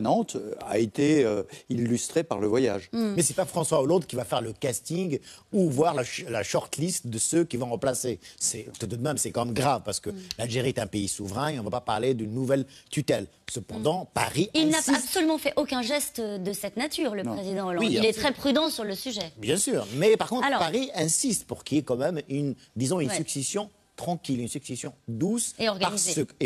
Nantes a été illustrée par le voyage. Mais c'est pas François Hollande qui va faire le casting ou voir la shortlist de ceux qui vont remplacer. Tout de même, c'est quand même grave parce que l'Algérie est un pays souverain et on ne va pas parler d'une nouvelle tutelle. Cependant, Paris Il n'a insiste... absolument fait aucun geste de cette nature, le président Hollande. Oui, il est très prudent sur le sujet. Bien sûr, mais par contre, Alors, Paris insiste pour qu'il y ait quand même une succession tranquille, une succession douce et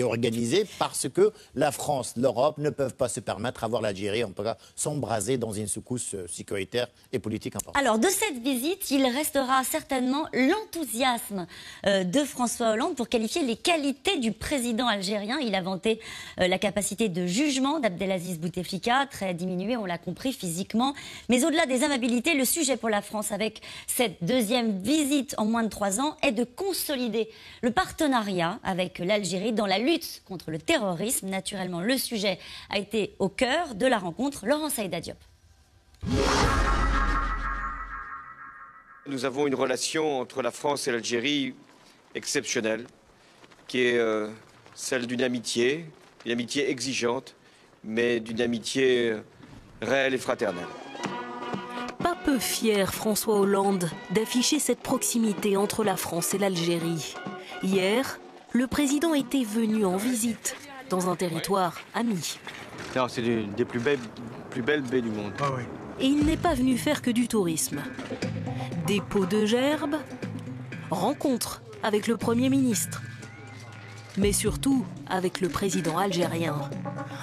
organisée parce que la France, l'Europe ne peuvent pas se permettre d'avoir l'Algérie, en tout cas, s'embraser dans une secousse sécuritaire et politique importante. Alors, de cette visite, il restera certainement l'enthousiasme de François Hollande pour qualifier les qualités du président algérien. Il a vanté la capacité de jugement d'Abdelaziz Bouteflika, très diminuée, on l'a compris, physiquement. Mais au-delà des amabilités, le sujet pour la France avec cette deuxième visite en moins de 3 ans est de consolider le partenariat avec l'Algérie dans la lutte contre le terrorisme. Naturellement, le sujet a été au cœur de la rencontre. Laurent Saïda Diop. Nous avons une relation entre la France et l'Algérie exceptionnelle, qui est celle d'une amitié exigeante, mais d'une amitié réelle et fraternelle. Pas peu fier, François Hollande, d'afficher cette proximité entre la France et l'Algérie. Hier, le président était venu en visite dans un territoire ami. C'est une des plus belles baies du monde. Ah oui. Et il n'est pas venu faire que du tourisme. Dépôt de gerbes, rencontre avec le Premier ministre, mais surtout avec le président algérien.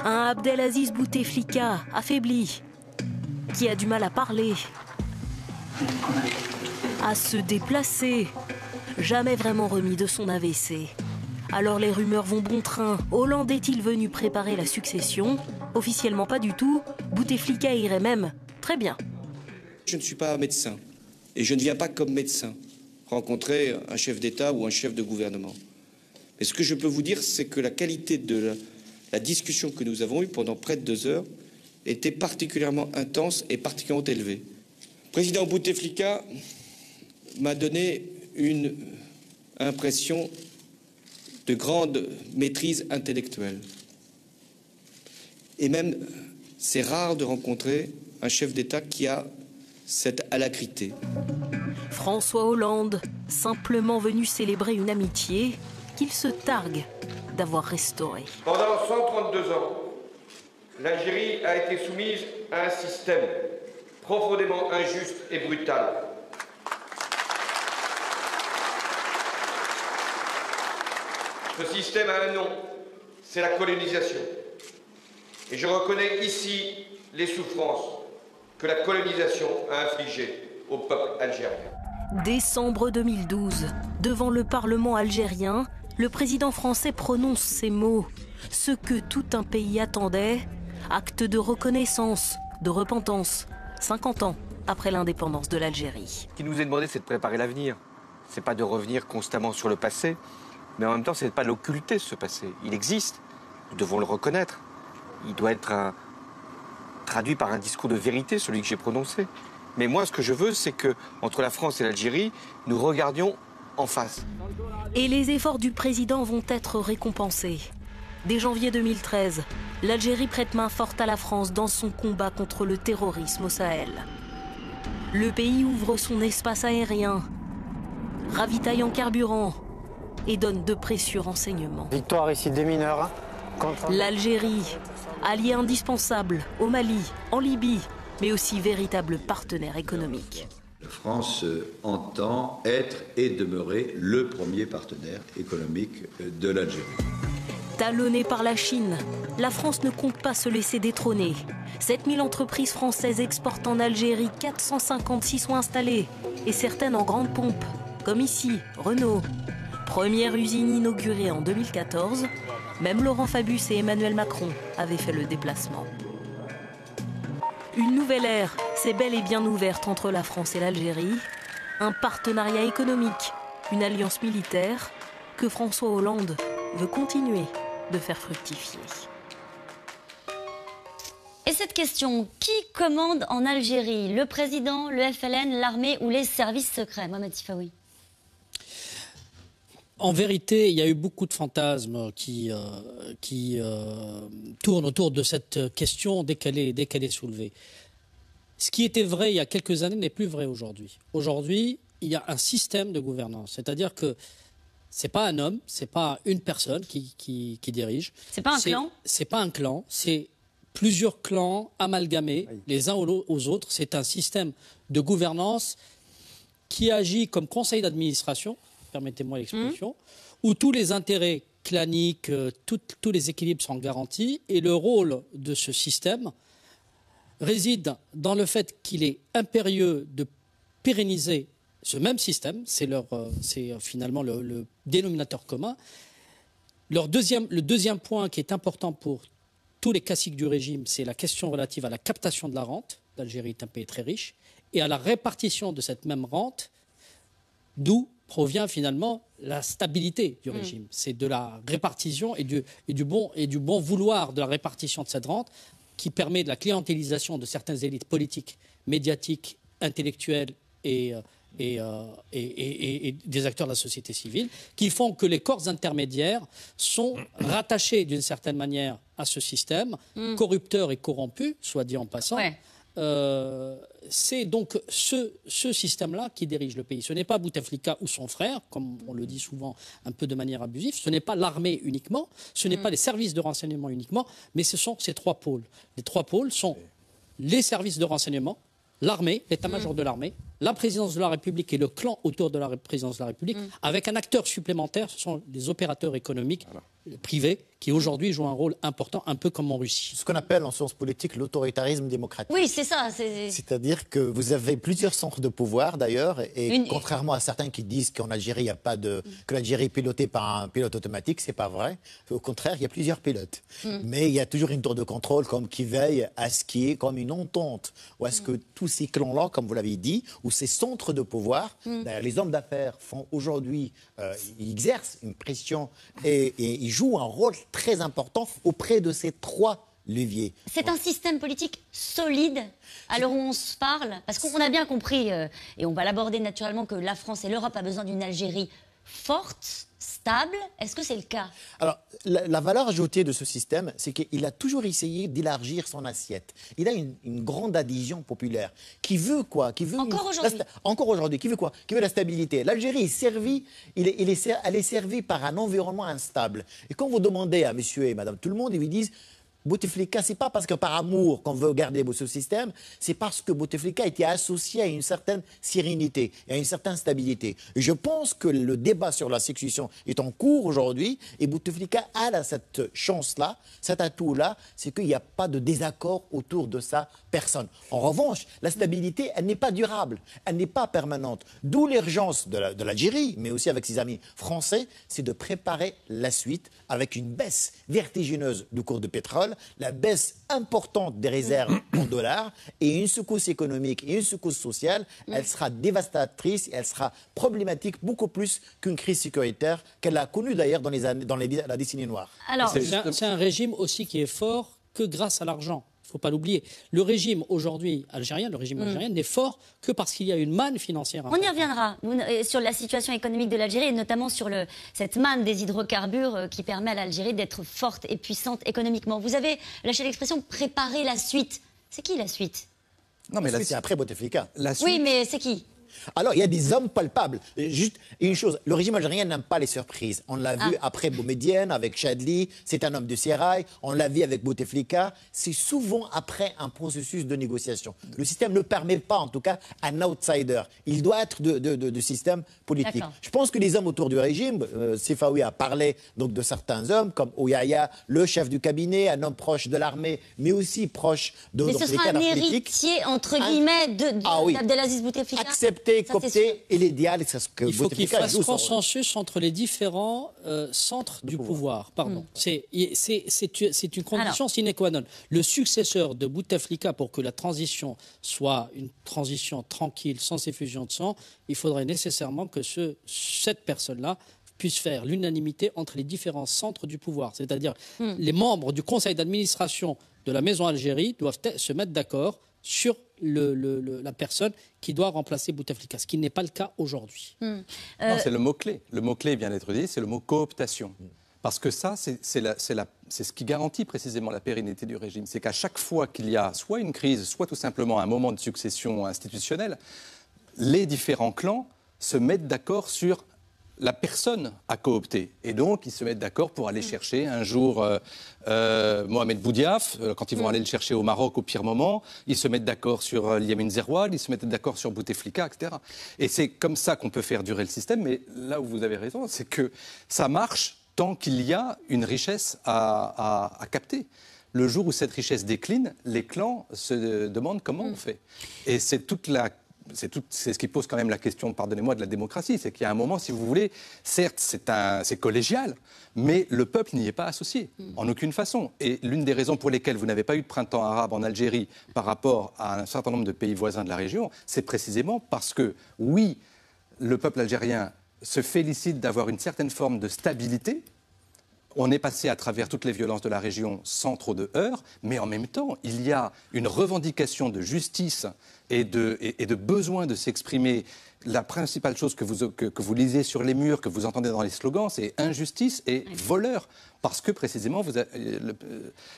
Un Abdelaziz Bouteflika affaibli, qui a du mal à parler, à se déplacer, jamais vraiment remis de son AVC. Alors les rumeurs vont bon train. Hollande est-il venu préparer la succession? Officiellement pas du tout. Bouteflika irait même très bien. Je ne suis pas médecin et je ne viens pas comme médecin rencontrer un chef d'État ou un chef de gouvernement. Mais ce que je peux vous dire, c'est que la qualité de la discussion que nous avons eue pendant près de 2 heures était particulièrement intense et particulièrement élevée. Le président Bouteflika m'a donné une impression de grande maîtrise intellectuelle. Et même, c'est rare de rencontrer un chef d'État qui a cette alacrité. François Hollande, simplement venu célébrer une amitié qu'il se targue d'avoir restaurée. Pendant 132 ans, l'Algérie a été soumise à un système profondément injuste et brutal. Ce système a un nom, c'est la colonisation. Et je reconnais ici les souffrances que la colonisation a infligées au peuple algérien. Décembre 2012, devant le Parlement algérien, le président français prononce ces mots. Ce que tout un pays attendait, acte de reconnaissance, de repentance, 50 ans après l'indépendance de l'Algérie. Ce qui nous est demandé, c'est de préparer l'avenir. C'est pas de revenir constamment sur le passé, mais en même temps, c'est pas d'occulter ce passé. Il existe, nous devons le reconnaître. Il doit être traduit par un discours de vérité, celui que j'ai prononcé. Mais moi, ce que je veux, c'est que entre la France et l'Algérie, nous regardions en face. Et les efforts du président vont être récompensés. Dès janvier 2013, l'Algérie prête main forte à la France dans son combat contre le terrorisme au Sahel. Le pays ouvre son espace aérien, ravitaille en carburant et donne de précieux renseignements. Victoire ici des mineurs. L'Algérie, allié indispensable au Mali, en Libye, mais aussi véritable partenaire économique. La France entend être et demeurer le premier partenaire économique de l'Algérie. Talonnée par la Chine, la France ne compte pas se laisser détrôner. 7000 entreprises françaises exportent en Algérie, 456 sont installées, et certaines en grande pompe, comme ici, Renault. Première usine inaugurée en 2014, même Laurent Fabius et Emmanuel Macron avaient fait le déplacement. Une nouvelle ère s'est bel et bien ouverte entre la France et l'Algérie. Un partenariat économique, une alliance militaire que François Hollande veut continuer de faire fructifier. Et cette question, qui commande en Algérie? Le président, le FLN, l'armée ou les services secrets? Mohamed Sifaoui. En vérité, il y a eu beaucoup de fantasmes qui tournent autour de cette question dès qu'elle est soulevée. Ce qui était vrai il y a quelques années n'est plus vrai aujourd'hui. Aujourd'hui, il y a un système de gouvernance, c'est-à-dire que c'est pas un homme, c'est pas une personne qui dirige. C'est pas un clan. C'est pas un clan, c'est plusieurs clans amalgamés les uns aux autres. C'est un système de gouvernance qui agit comme conseil d'administration, permettez-moi l'expression, où tous les intérêts claniques, tous les équilibres sont garantis, et le rôle de ce système réside dans le fait qu'il est impérieux de pérenniser ce même système, c'est finalement le dénominateur commun. Le deuxième point qui est important pour tous les classiques du régime, c'est la question relative à la captation de la rente. L'Algérie est un pays très riche, et à la répartition de cette même rente, d'où provient finalement la stabilité du régime. C'est de la répartition et du bon vouloir de la répartition de cette rente qui permet de la clientélisation de certaines élites politiques, médiatiques, intellectuelles et des acteurs de la société civile, qui font que les corps intermédiaires sont rattachés d'une certaine manière à ce système, corrupteur et corrompu, soit dit en passant. Ouais. C'est donc ce système-là qui dirige le pays. Ce n'est pas Bouteflika ou son frère, comme on le dit souvent un peu de manière abusive, ce n'est pas l'armée uniquement, ce n'est pas les services de renseignement uniquement, mais ce sont ces trois pôles. Les trois pôles sont les services de renseignement, l'armée, l'état-major de l'armée, la présidence de la République et le clan autour de la présidence de la République, avec un acteur supplémentaire, ce sont les opérateurs économiques privés qui aujourd'hui jouent un rôle important, un peu comme en Russie. Ce qu'on appelle en sciences politiques l'autoritarisme démocratique. Oui, c'est ça. C'est-à-dire que vous avez plusieurs centres de pouvoir d'ailleurs, et contrairement à certains qui disent qu'en Algérie, il y a pas que l'Algérie est pilotée par un pilote automatique, c'est pas vrai. Au contraire, il y a plusieurs pilotes. Mais il y a toujours une tour de contrôle qui veille à ce qui est comme une entente, ou à ce que tous ces clans-là, comme vous l'avez dit, ou ces centres de pouvoir, d'ailleurs, les hommes d'affaires font aujourd'hui, ils exercent une pression et ils jouent un rôle très important auprès de ces trois leviers. C'est un système politique solide à l'heure où on se parle, parce qu'on a bien compris, et on va l'aborder naturellement, que la France et l'Europe a besoin d'une Algérie forte, stable. Est-ce que c'est le cas? Alors, la valeur ajoutée de ce système, c'est qu'il a toujours essayé d'élargir son assiette. Il a une grande adhésion populaire. Qui veut quoi? Encore aujourd'hui. Encore aujourd'hui. Qui veut quoi? Qui veut la stabilité. L'Algérie est servie, elle est servie par un environnement instable. Et quand vous demandez à monsieur et madame tout le monde, ils vous disent Bouteflika, c'est pas parce que par amour qu'on veut garder ce système, c'est parce que Bouteflika était associé à une certaine sérénité et à une certaine stabilité. Et je pense que le débat sur la succession est en cours aujourd'hui, et Bouteflika a cette chance-là, cet atout-là, c'est qu'il n'y a pas de désaccord autour de sa personne. En revanche, la stabilité, elle n'est pas durable, elle n'est pas permanente. D'où l'urgence de l'Algérie, mais aussi avec ses amis français, c'est de préparer la suite avec une baisse vertigineuse du cours de pétrole, la baisse importante des réserves en dollars, et une secousse économique et une secousse sociale. Elle sera dévastatrice, elle sera problématique beaucoup plus qu'une crise sécuritaire qu'elle a connue d'ailleurs dans la décennie noire. Alors, c'est un régime aussi qui est fort que grâce à l'argent. Il ne faut pas l'oublier. Le régime aujourd'hui algérien, n'est fort que parce qu'il y a une manne financière. On y reviendra sur la situation économique de l'Algérie, et notamment sur cette manne des hydrocarbures qui permet à l'Algérie d'être forte et puissante économiquement. Vous avez lâché l'expression « préparer la suite ». C'est qui la suite? Non, mais c'est après Bouteflika. Oui, mais c'est qui? Alors, il y a des hommes palpables. Juste une chose, le régime algérien n'aime pas les surprises. On l'a vu après Boumedienne, avec Chadli, c'est un homme de sérail. On l'a vu avec Bouteflika. C'est souvent après un processus de négociation. Le système ne permet pas, en tout cas, un outsider. Il doit être de système politique. Je pense que les hommes autour du régime, Sefaoui a parlé donc, de certains hommes, comme Ouyaïa, le chef du cabinet, un homme proche de l'armée, mais aussi proche de Mais ce sera un héritier, entre guillemets, d'Abdelaziz Bouteflika. Coopté et l'idéal, c'est ce que il faut qu'il fasse consensus entre les différents centres du pouvoir. Pardon. C'est une condition sine qua non. Le successeur de Bouteflika, pour que la transition soit une transition tranquille, sans effusion de sang, il faudrait nécessairement que cette personne-là puisse faire l'unanimité entre les différents centres du pouvoir. C'est-à-dire les membres du conseil d'administration de la Maison Algérie doivent se mettre d'accord sur la personne qui doit remplacer Bouteflika, ce qui n'est pas le cas aujourd'hui. Non, c'est le mot-clé. Le mot-clé vient d'être dit, c'est le mot cooptation. Parce que ça, c'est ce qui garantit précisément la pérennité du régime. C'est qu'à chaque fois qu'il y a soit une crise, soit tout simplement un moment de succession institutionnelle, les différents clans se mettent d'accord sur la personne à coopter. Et donc, ils se mettent d'accord pour aller chercher un jour Mohamed Boudiaf, quand ils vont aller le chercher au Maroc au pire moment. Ils se mettent d'accord sur Yamin Zeroual, ils se mettent d'accord sur Bouteflika, etc. Et c'est comme ça qu'on peut faire durer le système. Mais là où vous avez raison, c'est que ça marche tant qu'il y a une richesse à capter. Le jour où cette richesse décline, les clans se demandent comment on fait. Et c'est ce qui pose quand même la question, pardonnez-moi, de la démocratie. C'est qu'il y a un moment, si vous voulez, certes, c'est collégial, mais le peuple n'y est pas associé, en aucune façon. Et l'une des raisons pour lesquelles vous n'avez pas eu de printemps arabe en Algérie par rapport à un certain nombre de pays voisins de la région, c'est précisément parce que, oui, le peuple algérien se félicite d'avoir une certaine forme de stabilité. On est passé à travers toutes les violences de la région sans trop de heurts, mais en même temps, il y a une revendication de justice et de besoin de s'exprimer. La principale chose que vous lisez sur les murs, que vous entendez dans les slogans, c'est injustice et voleur. Parce que précisément,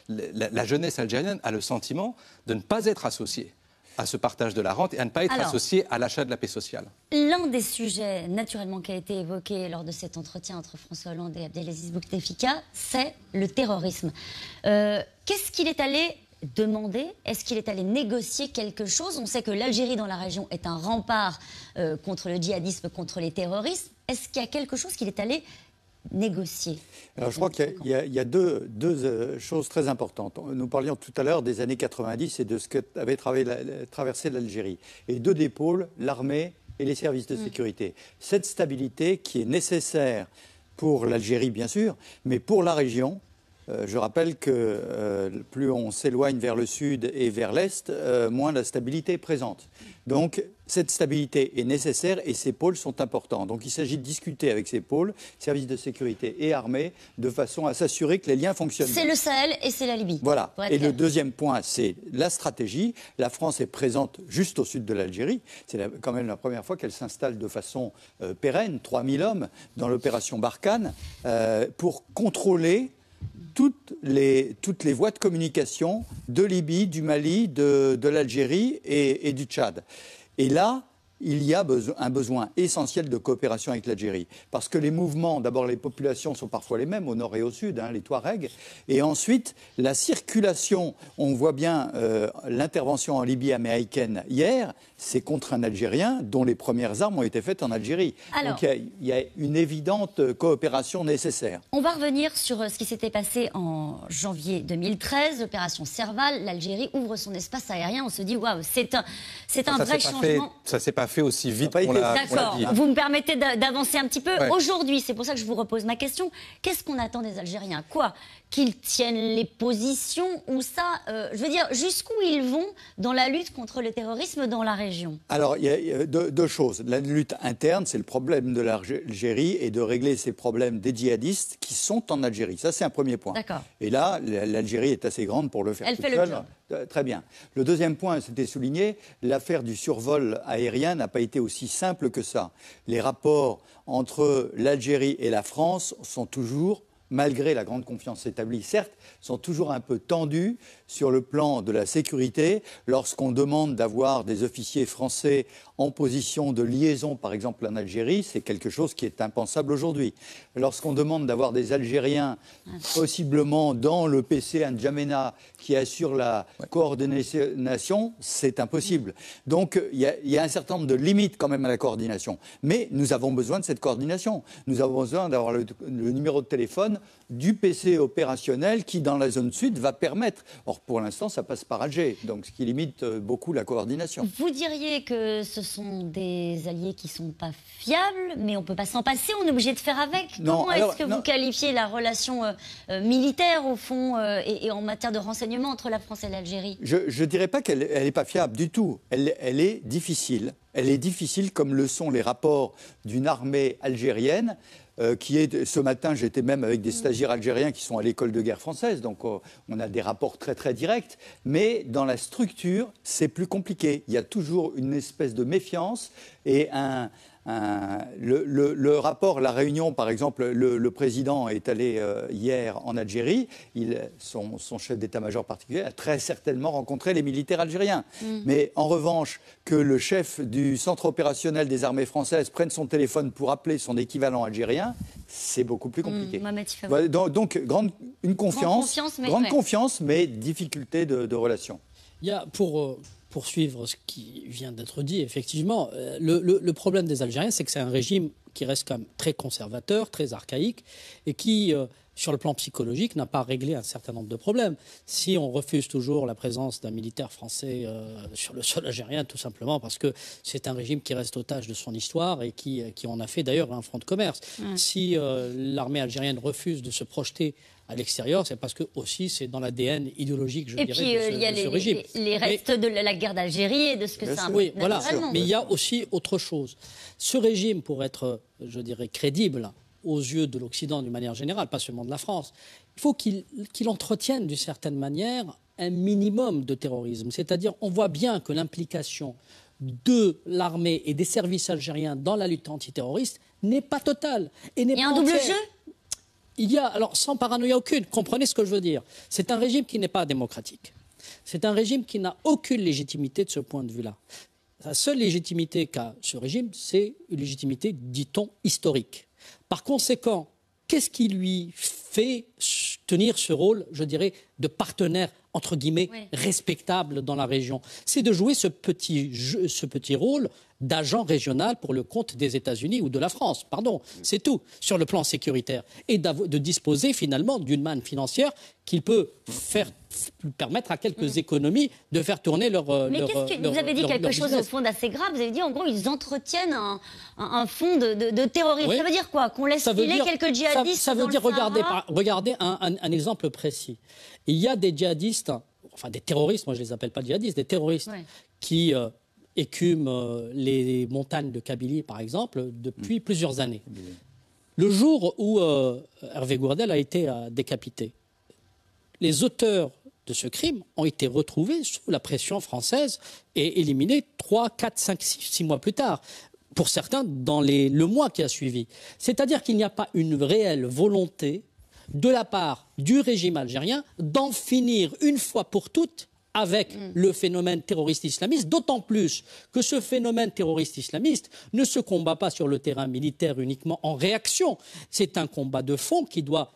la jeunesse algérienne a le sentiment de ne pas être associée à ce partage de la rente et à ne pas être associé à l'achat de la paix sociale. L'un des sujets, naturellement, qui a été évoqué lors de cet entretien entre François Hollande et Abdelaziz Bouteflika, c'est le terrorisme. Qu'est-ce qu'il est allé demander? Est-ce qu'il est allé négocier quelque chose? On sait que l'Algérie dans la région est un rempart contre le djihadisme, contre les terroristes. Est-ce qu'il y a quelque chose qu'il est allé négocier? Alors, je crois qu'il y a deux choses très importantes. Nous parlions tout à l'heure des années 90 et de ce qu'avait traversé l'Algérie. Et deux des pôles, l'armée et les services de sécurité. Cette stabilité qui est nécessaire pour l'Algérie, bien sûr, mais pour la région. Je rappelle que plus on s'éloigne vers le sud et vers l'est, moins la stabilité est présente. Donc cette stabilité est nécessaire et ces pôles sont importants. Donc il s'agit de discuter avec ces pôles, services de sécurité et armée, de façon à s'assurer que les liens fonctionnent. C'est le Sahel et c'est la Libye. Voilà. Et le deuxième point, c'est la stratégie. La France est présente juste au sud de l'Algérie. C'est quand même la première fois qu'elle s'installe de façon pérenne, 3000 hommes, dans l'opération Barkhane, pour contrôler toutes les voies de communication de Libye, du Mali, de l'Algérie et du Tchad. Et là, il y a un besoin essentiel de coopération avec l'Algérie. Parce que les mouvements, d'abord les populations sont parfois les mêmes, au nord et au sud, les Touaregs. Et ensuite, la circulation, on voit bien l'intervention en Libye américaine hier, c'est contre un Algérien dont les premières armes ont été faites en Algérie. Alors, donc il y a une évidente coopération nécessaire. On va revenir sur ce qui s'était passé en janvier 2013, l'opération Serval. L'Algérie ouvre son espace aérien. On se dit, waouh, c'est un vrai changement. Ça s'est pas fait aussi vite qu'on l'a dit. D'accord, vous me permettez d'avancer un petit peu. Ouais. Aujourd'hui, c'est pour ça que je vous repose ma question. Qu'est-ce qu'on attend des Algériens? Quoi? Qu'ils tiennent les positions ou ça, je veux dire, jusqu'où ils vont dans la lutte contre le terrorisme dans la région? Alors, il y a deux choses. La lutte interne, c'est le problème de l'Algérie et de régler ces problèmes des djihadistes qui sont en Algérie. Ça, c'est un premier point. D'accord. Et là, l'Algérie est assez grande pour le faire. Elle fait le job. Très bien. Le deuxième point, c'était souligné, l'affaire du survol aérien n'a pas été aussi simple que ça. Les rapports entre l'Algérie et la France sont toujours, malgré la grande confiance établie, certes, sont toujours un peu tendus sur le plan de la sécurité. Lorsqu'on demande d'avoir des officiers français en position de liaison, par exemple en Algérie, c'est quelque chose qui est impensable aujourd'hui. Lorsqu'on demande d'avoir des Algériens, possiblement dans le PC N'Djamena, qui assure la coordination, c'est impossible. Donc il y a un certain nombre de limites quand même à la coordination. Mais nous avons besoin de cette coordination. Nous avons besoin d'avoir le numéro de téléphone du PC opérationnel qui, dans la zone sud, va permettre. Or, pour l'instant, ça passe par Alger, donc ce qui limite beaucoup la coordination. Vous diriez que ce sont des alliés qui ne sont pas fiables, mais on ne peut pas s'en passer, on est obligé de faire avec. Non, comment est-ce que vous qualifiez la relation militaire, au fond, et en matière de renseignement entre la France et l'Algérie? Je ne dirais pas qu'elle n'est pas fiable du tout. Elle est difficile. Elle est difficile comme le sont les rapports d'une armée algérienne ce matin, j'étais même avec des stagiaires algériens qui sont à l'école de guerre française, donc on a des rapports très très directs, mais dans la structure, c'est plus compliqué. Il y a toujours une espèce de méfiance et le rapport, la réunion, par exemple, le président est allé hier en Algérie, son chef d'état-major particulier a très certainement rencontré les militaires algériens. Mais en revanche, que le chef du centre opérationnel des armées françaises prenne son téléphone pour appeler son équivalent algérien, c'est beaucoup plus compliqué. Voilà, donc, grande confiance, mais difficulté de relation. Il y a pour poursuivre ce qui vient d'être dit, effectivement, le problème des Algériens, c'est que c'est un régime qui reste quand même très conservateur, très archaïque, et qui, sur le plan psychologique, n'a pas réglé un certain nombre de problèmes. Si on refuse toujours la présence d'un militaire français sur le sol algérien, tout simplement parce que c'est un régime qui reste otage de son histoire et qui en a fait d'ailleurs un front de commerce. Si l'armée algérienne refuse de se projeter à l'extérieur, c'est parce que aussi c'est dans l'ADN idéologique, je dirais, de ce régime. Et puis il y a les restes de la guerre d'Algérie et de ce que ça implique. Oui, voilà. Mais il y a aussi autre chose. Ce régime, pour être, je dirais, crédible aux yeux de l'Occident d'une manière générale, pas seulement de la France, il faut qu'il entretienne d'une certaine manière un minimum de terrorisme. C'est-à-dire, on voit bien que l'implication de l'armée et des services algériens dans la lutte antiterroriste n'est pas totale. Il y a un double jeu ? Il y a, alors sans paranoïa aucune, comprenez ce que je veux dire. C'est un régime qui n'est pas démocratique. C'est un régime qui n'a aucune légitimité de ce point de vue-là. La seule légitimité qu'a ce régime, c'est une légitimité, dit-on, historique. Par conséquent, qu'est-ce qui lui fait tenir ce rôle, je dirais, de partenaire, entre guillemets, respectable dans la région? C'est de jouer ce petit rôle d'agent régional pour le compte des États-Unis ou de la France, pardon, c'est tout, sur le plan sécuritaire. Et de disposer finalement d'une manne financière qui peut permettre à quelques économies de faire tourner leur Mais vous avez dit quelque chose au fond d'assez grave, vous avez dit en gros ils entretiennent un fond de terrorisme. Oui. Ça veut dire quoi? Qu'on laisse filer quelques djihadistes? Ça veut dire, regardez un exemple précis. Il y a des djihadistes, enfin des terroristes, moi je ne les appelle pas djihadistes, des terroristes qui écument les montagnes de Kabylie, par exemple, depuis plusieurs années. Le jour où Hervé Gourdel a été décapité, les auteurs de ce crime ont été retrouvés sous la pression française et éliminés 3, 4, 5, 6 mois plus tard. Pour certains, dans le mois qui a suivi. C'est-à-dire qu'il n'y a pas une réelle volonté de la part du régime algérien d'en finir une fois pour toutes avec le phénomène terroriste islamiste, d'autant plus que ce phénomène terroriste islamiste ne se combat pas sur le terrain militaire uniquement en réaction. C'est un combat de fond qui doit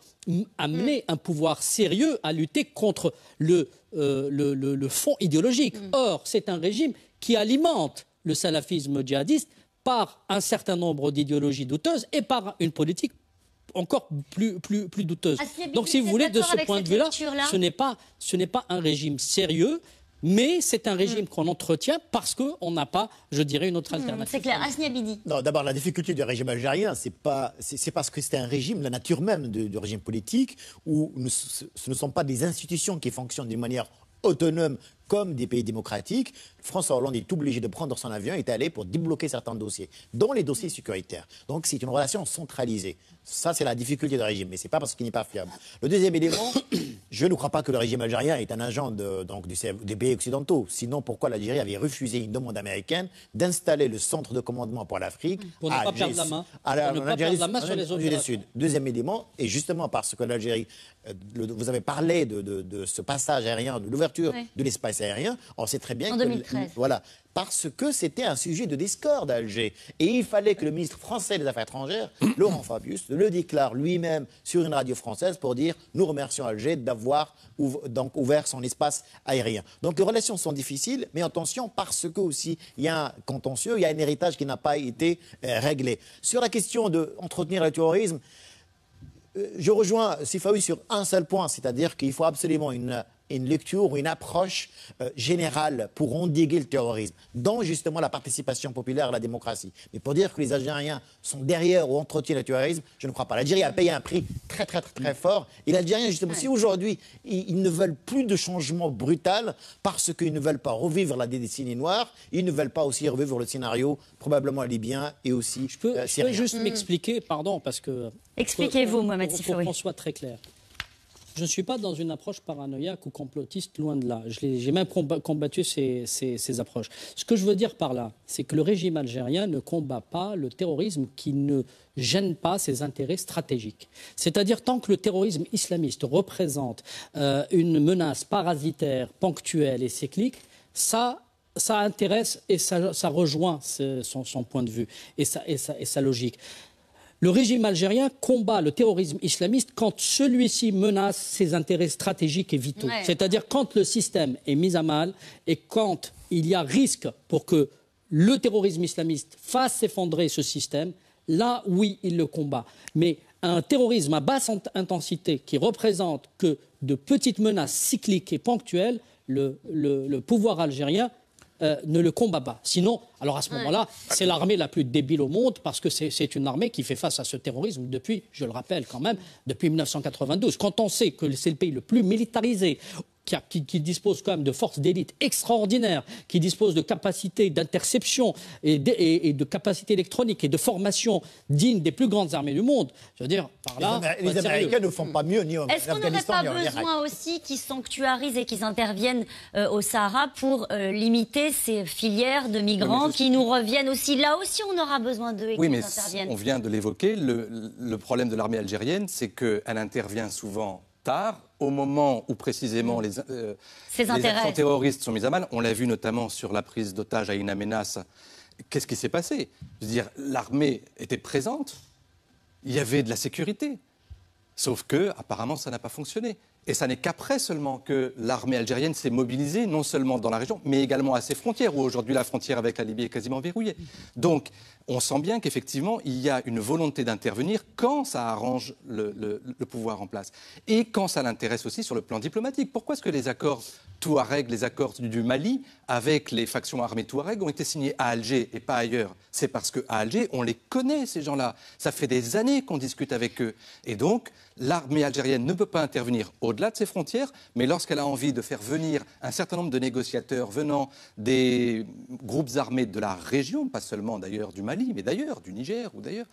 amener un pouvoir sérieux à lutter contre le fond idéologique. Or, c'est un régime qui alimente le salafisme djihadiste par un certain nombre d'idéologies douteuses et par une politique encore plus douteuse. Donc, si vous voulez, de ce point de vue-là, ce n'est pas un régime sérieux, mais c'est un régime qu'on entretient parce qu'on n'a pas, je dirais, une autre alternative. C'est clair. Asni Abidi. Non, d'abord, la difficulté du régime algérien, c'est parce que c'est un régime, la nature même du régime politique, où ce ne sont pas des institutions qui fonctionnent d'une manière autonome comme des pays démocratiques. François Hollande est obligé de prendre son avion et est allé pour débloquer certains dossiers, dont les dossiers sécuritaires. Donc c'est une relation centralisée. Ça, c'est la difficulté du régime, mais ce n'est pas parce qu'il n'est pas fiable. Le deuxième élément, je ne crois pas que le régime algérien est un agent des pays occidentaux. Sinon, pourquoi l'Algérie avait refusé une demande américaine d'installer le centre de commandement pour l'Afrique pour ne pas perdre la main, sur les opérations. Deuxième élément, et justement parce que l'Algérie, vous avez parlé de ce passage aérien, de l'ouverture de l'espace aérien, on sait très bien en 2013. Voilà, parce que c'était un sujet de discorde à Alger. Et il fallait que le ministre français des Affaires étrangères, Laurent Fabius, le déclare lui-même sur une radio française pour dire « Nous remercions Alger d'avoir ouvert son espace aérien ». Donc les relations sont difficiles, mais attention, parce que aussi il y a un contentieux, il y a un héritage qui n'a pas été réglé. Sur la question d'entretenir le terrorisme, je rejoins Sifawi sur un seul point, c'est-à-dire qu'il faut absolument une une lecture ou une approche générale pour endiguer le terrorisme, dont justement la participation populaire à la démocratie. Mais pour dire que les Algériens sont derrière ou entretiennent le terrorisme, je ne crois pas. L'Algérie a payé un prix très fort. Et l'Algérien, justement, si aujourd'hui, ils ne veulent plus de changement brutal parce qu'ils ne veulent pas revivre la décennie noire, ils ne veulent pas aussi revivre le scénario probablement libyen et aussi syrien. Je peux juste m'expliquer, pardon, parce que... Expliquez-vous, Mohamed Sifouri. Pour qu'on soit très clair. Je ne suis pas dans une approche paranoïaque ou complotiste, loin de là. J'ai même combattu ces approches. Ce que je veux dire par là, c'est que le régime algérien ne combat pas le terrorisme qui ne gêne pas ses intérêts stratégiques. C'est-à-dire tant que le terrorisme islamiste représente une menace parasitaire, ponctuelle et cyclique, ça intéresse et ça rejoint son point de vue et sa logique. Le régime algérien combat le terrorisme islamiste quand celui-ci menace ses intérêts stratégiques et vitaux. Ouais. C'est-à-dire quand le système est mis à mal et quand il y a risque pour que le terrorisme islamiste fasse s'effondrer ce système, là, oui, il le combat. Mais un terrorisme à basse intensité qui représente que de petites menaces cycliques et ponctuelles, le pouvoir algérien ne le combat pas. Sinon, alors à ce moment-là, c'est l'armée la plus débile au monde parce que c'est une armée qui fait face à ce terrorisme depuis, je le rappelle quand même, depuis 1992. Quand on sait que c'est le pays le plus militarisé, qui dispose quand même de forces d'élite extraordinaires, qui dispose de capacités d'interception et de capacités électroniques et de formation dignes des plus grandes armées du monde. Je veux dire, par là... Les Américains ne font pas mieux ni en Afghanistan ni en Irak. Est-ce qu'on n'aurait pas besoin aussi qu'ils sanctuarisent et qu'ils interviennent au Sahara pour limiter ces filières de migrants qui nous reviennent aussi? Là aussi, on aura besoin d'eux et qu'ils interviennent. On vient de l'évoquer, le problème de l'armée algérienne, c'est qu'elle intervient souvent tard, au moment où précisément les actions terroristes sont mises à mal. On l'a vu notamment sur la prise d'otage à In Amenas. Qu'est-ce qui s'est passé? Je veux dire, l'armée était présente, il y avait de la sécurité. Sauf que, apparemment, ça n'a pas fonctionné. Et ça n'est qu'après seulement que l'armée algérienne s'est mobilisée, non seulement dans la région, mais également à ses frontières, où aujourd'hui la frontière avec la Libye est quasiment verrouillée. Donc, on sent bien qu'effectivement, il y a une volonté d'intervenir quand ça arrange le pouvoir en place. Et quand ça l'intéresse aussi sur le plan diplomatique. Pourquoi est-ce que les accords Touareg, les accords du Mali, avec les factions armées Touareg, ont été signés à Alger et pas ailleurs? C'est parce qu'à Alger, on les connaît, ces gens-là. Ça fait des années qu'on discute avec eux. Et donc, l'armée algérienne ne peut pas intervenir au-delà de ses frontières, mais lorsqu'elle a envie de faire venir un certain nombre de négociateurs venant des groupes armés de la région, pas seulement d'ailleurs du Mali, mais d'ailleurs du Niger ou d'ailleurs,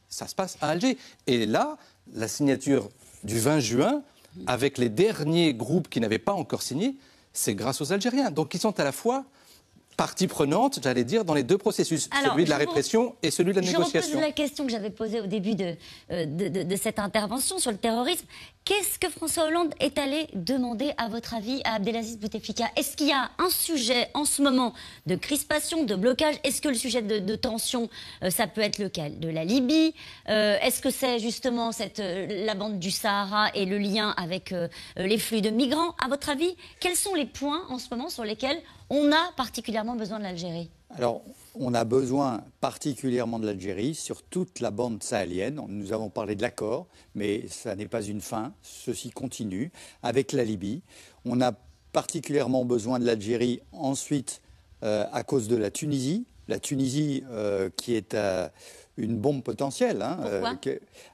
ça se passe à Alger. Et là, la signature du 20 juin, avec les derniers groupes qui n'avaient pas encore signé, c'est grâce aux Algériens. Donc ils sont à la fois partie prenante, j'allais dire, dans les deux processus, celui de la répression et celui de la négociation. Je repose la question que j'avais posée au début de cette intervention sur le terrorisme. Qu'est-ce que François Hollande est allé demander, à votre avis, à Abdelaziz Bouteflika? Est-ce qu'il y a un sujet en ce moment de crispation, de blocage? Est-ce que le sujet de tension, ça peut être lequel? De la Libye? Est-ce que c'est justement la bande du Sahara et le lien avec les flux de migrants? À votre avis, quels sont les points en ce moment sur lesquels on a particulièrement besoin de l'Algérie? Alors, on a besoin particulièrement de l'Algérie sur toute la bande sahélienne. Nous avons parlé de l'accord, mais ça n'est pas une fin. Ceci continue avec la Libye. On a particulièrement besoin de l'Algérie ensuite à cause de la Tunisie. La Tunisie qui est une bombe potentielle. Pourquoi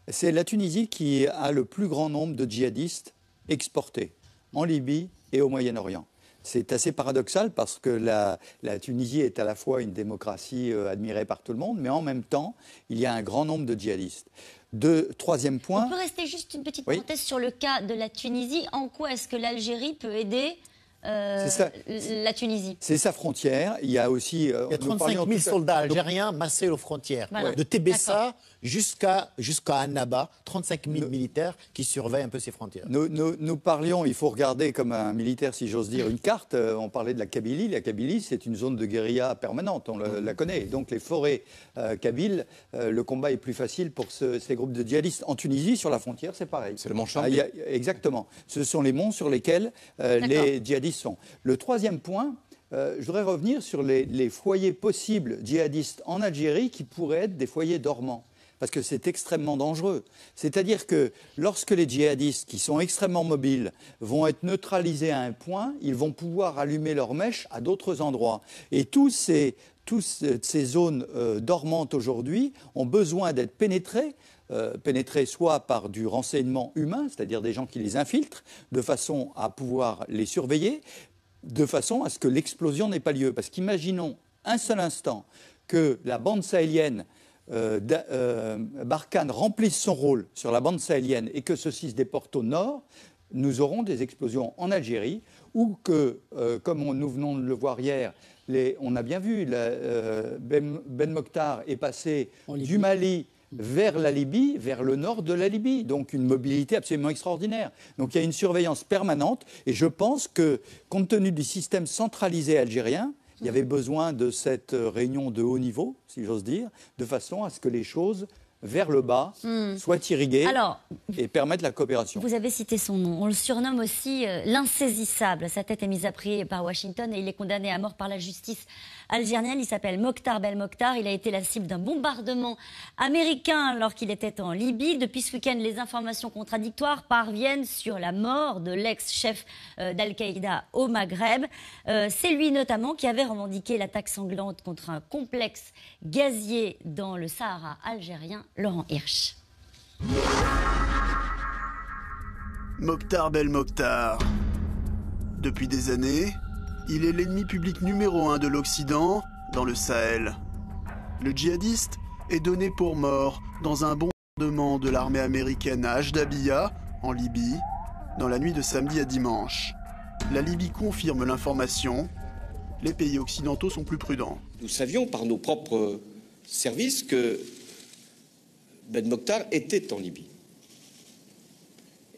c'est la Tunisie qui a le plus grand nombre de djihadistes exportés en Libye et au Moyen-Orient. C'est assez paradoxal parce que la Tunisie est à la fois une démocratie admirée par tout le monde, mais en même temps, il y a un grand nombre de djihadistes. Troisième point... On peut rester juste une petite parenthèse sur le cas de la Tunisie. En quoi est-ce que l'Algérie peut aider la Tunisie? C'est sa frontière. Il y a aussi... il y a 35 000 soldats algériens massés aux frontières. Voilà. De Tébessa jusqu'à Annaba, 35 000 militaires qui surveillent un peu ces frontières. Nous parlions, il faut regarder comme un militaire, si j'ose dire, une carte. On parlait de la Kabylie. La Kabylie, c'est une zone de guérilla permanente, on la connaît. Donc les forêts kabyles, le combat est plus facile pour ces groupes de djihadistes. En Tunisie, sur la frontière, c'est pareil. C'est le mont Chambi. Exactement. Ce sont les monts sur lesquels les djihadistes sont. Le troisième point... je voudrais revenir sur les foyers possibles djihadistes en Algérie qui pourraient être des foyers dormants. parce que c'est extrêmement dangereux. C'est-à-dire que lorsque les djihadistes, qui sont extrêmement mobiles, vont être neutralisés à un point, ils vont pouvoir allumer leurs mèches à d'autres endroits. Et toutes ces zones dormantes aujourd'hui ont besoin d'être pénétrées soit par du renseignement humain, c'est-à-dire des gens qui les infiltrent, de façon à pouvoir les surveiller, de façon à ce que l'explosion n'ait pas lieu. Parce qu'imaginons un seul instant que la bande sahélienne, Barkhane remplisse son rôle sur la bande sahélienne et que ceci se déporte au nord, nous aurons des explosions en Algérie ou que, comme nous venons de le voir hier, on a bien vu, Ben Mokhtar est passé du Mali vers la Libye, vers le nord de la Libye. Donc une mobilité absolument extraordinaire. Donc il y a une surveillance permanente et je pense que, compte tenu du système centralisé algérien, il y avait besoin de cette réunion de haut niveau, si j'ose dire, de façon à ce que les choses vers le bas soient irriguées et permettent la coopération. Vous avez cité son nom. On le surnomme aussi l'insaisissable. Sa tête est mise à prix par Washington et il est condamné à mort par la justice algérienne. Il s'appelle Mokhtar Belmokhtar. Il a été la cible d'un bombardement américain alors qu'il était en Libye. Depuis ce week-end, les informations contradictoires parviennent sur la mort de l'ex-chef d'Al-Qaïda au Maghreb. C'est lui notamment qui avait revendiqué l'attaque sanglante contre un complexe gazier dans le Sahara algérien. Laurent Hirsch. Mokhtar Belmokhtar. Depuis des années, il est l'ennemi public numéro 1 de l'Occident dans le Sahel. Le djihadiste est donné pour mort dans un bombardement de l'armée américaine à Ajdabiya, en Libye, dans la nuit de samedi à dimanche. La Libye confirme l'information. Les pays occidentaux sont plus prudents. Nous savions par nos propres services que Ben Mokhtar était en Libye.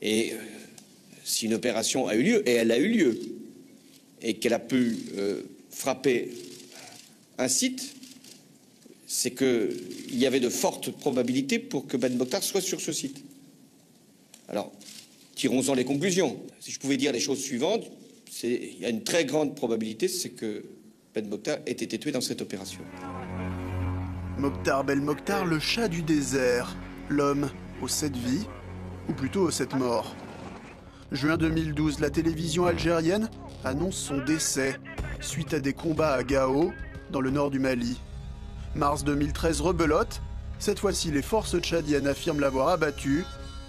Et si une opération a eu lieu, et elle a eu lieu, et qu'elle a pu frapper un site, c'est qu'il y avait de fortes probabilités pour que Ben Mokhtar soit sur ce site. Alors, tirons-en les conclusions. Si je pouvais dire les choses suivantes, il y a une très grande probabilité, c'est que Ben Mokhtar ait été tué dans cette opération. Mokhtar Belmokhtar, le chat du désert, l'homme aux 7 vies, ou plutôt aux 7 morts. Juin 2012, la télévision algérienne annonce son décès suite à des combats à Gao, dans le nord du Mali. Mars 2013, rebelote. Cette fois-ci, les forces tchadiennes affirment l'avoir abattu,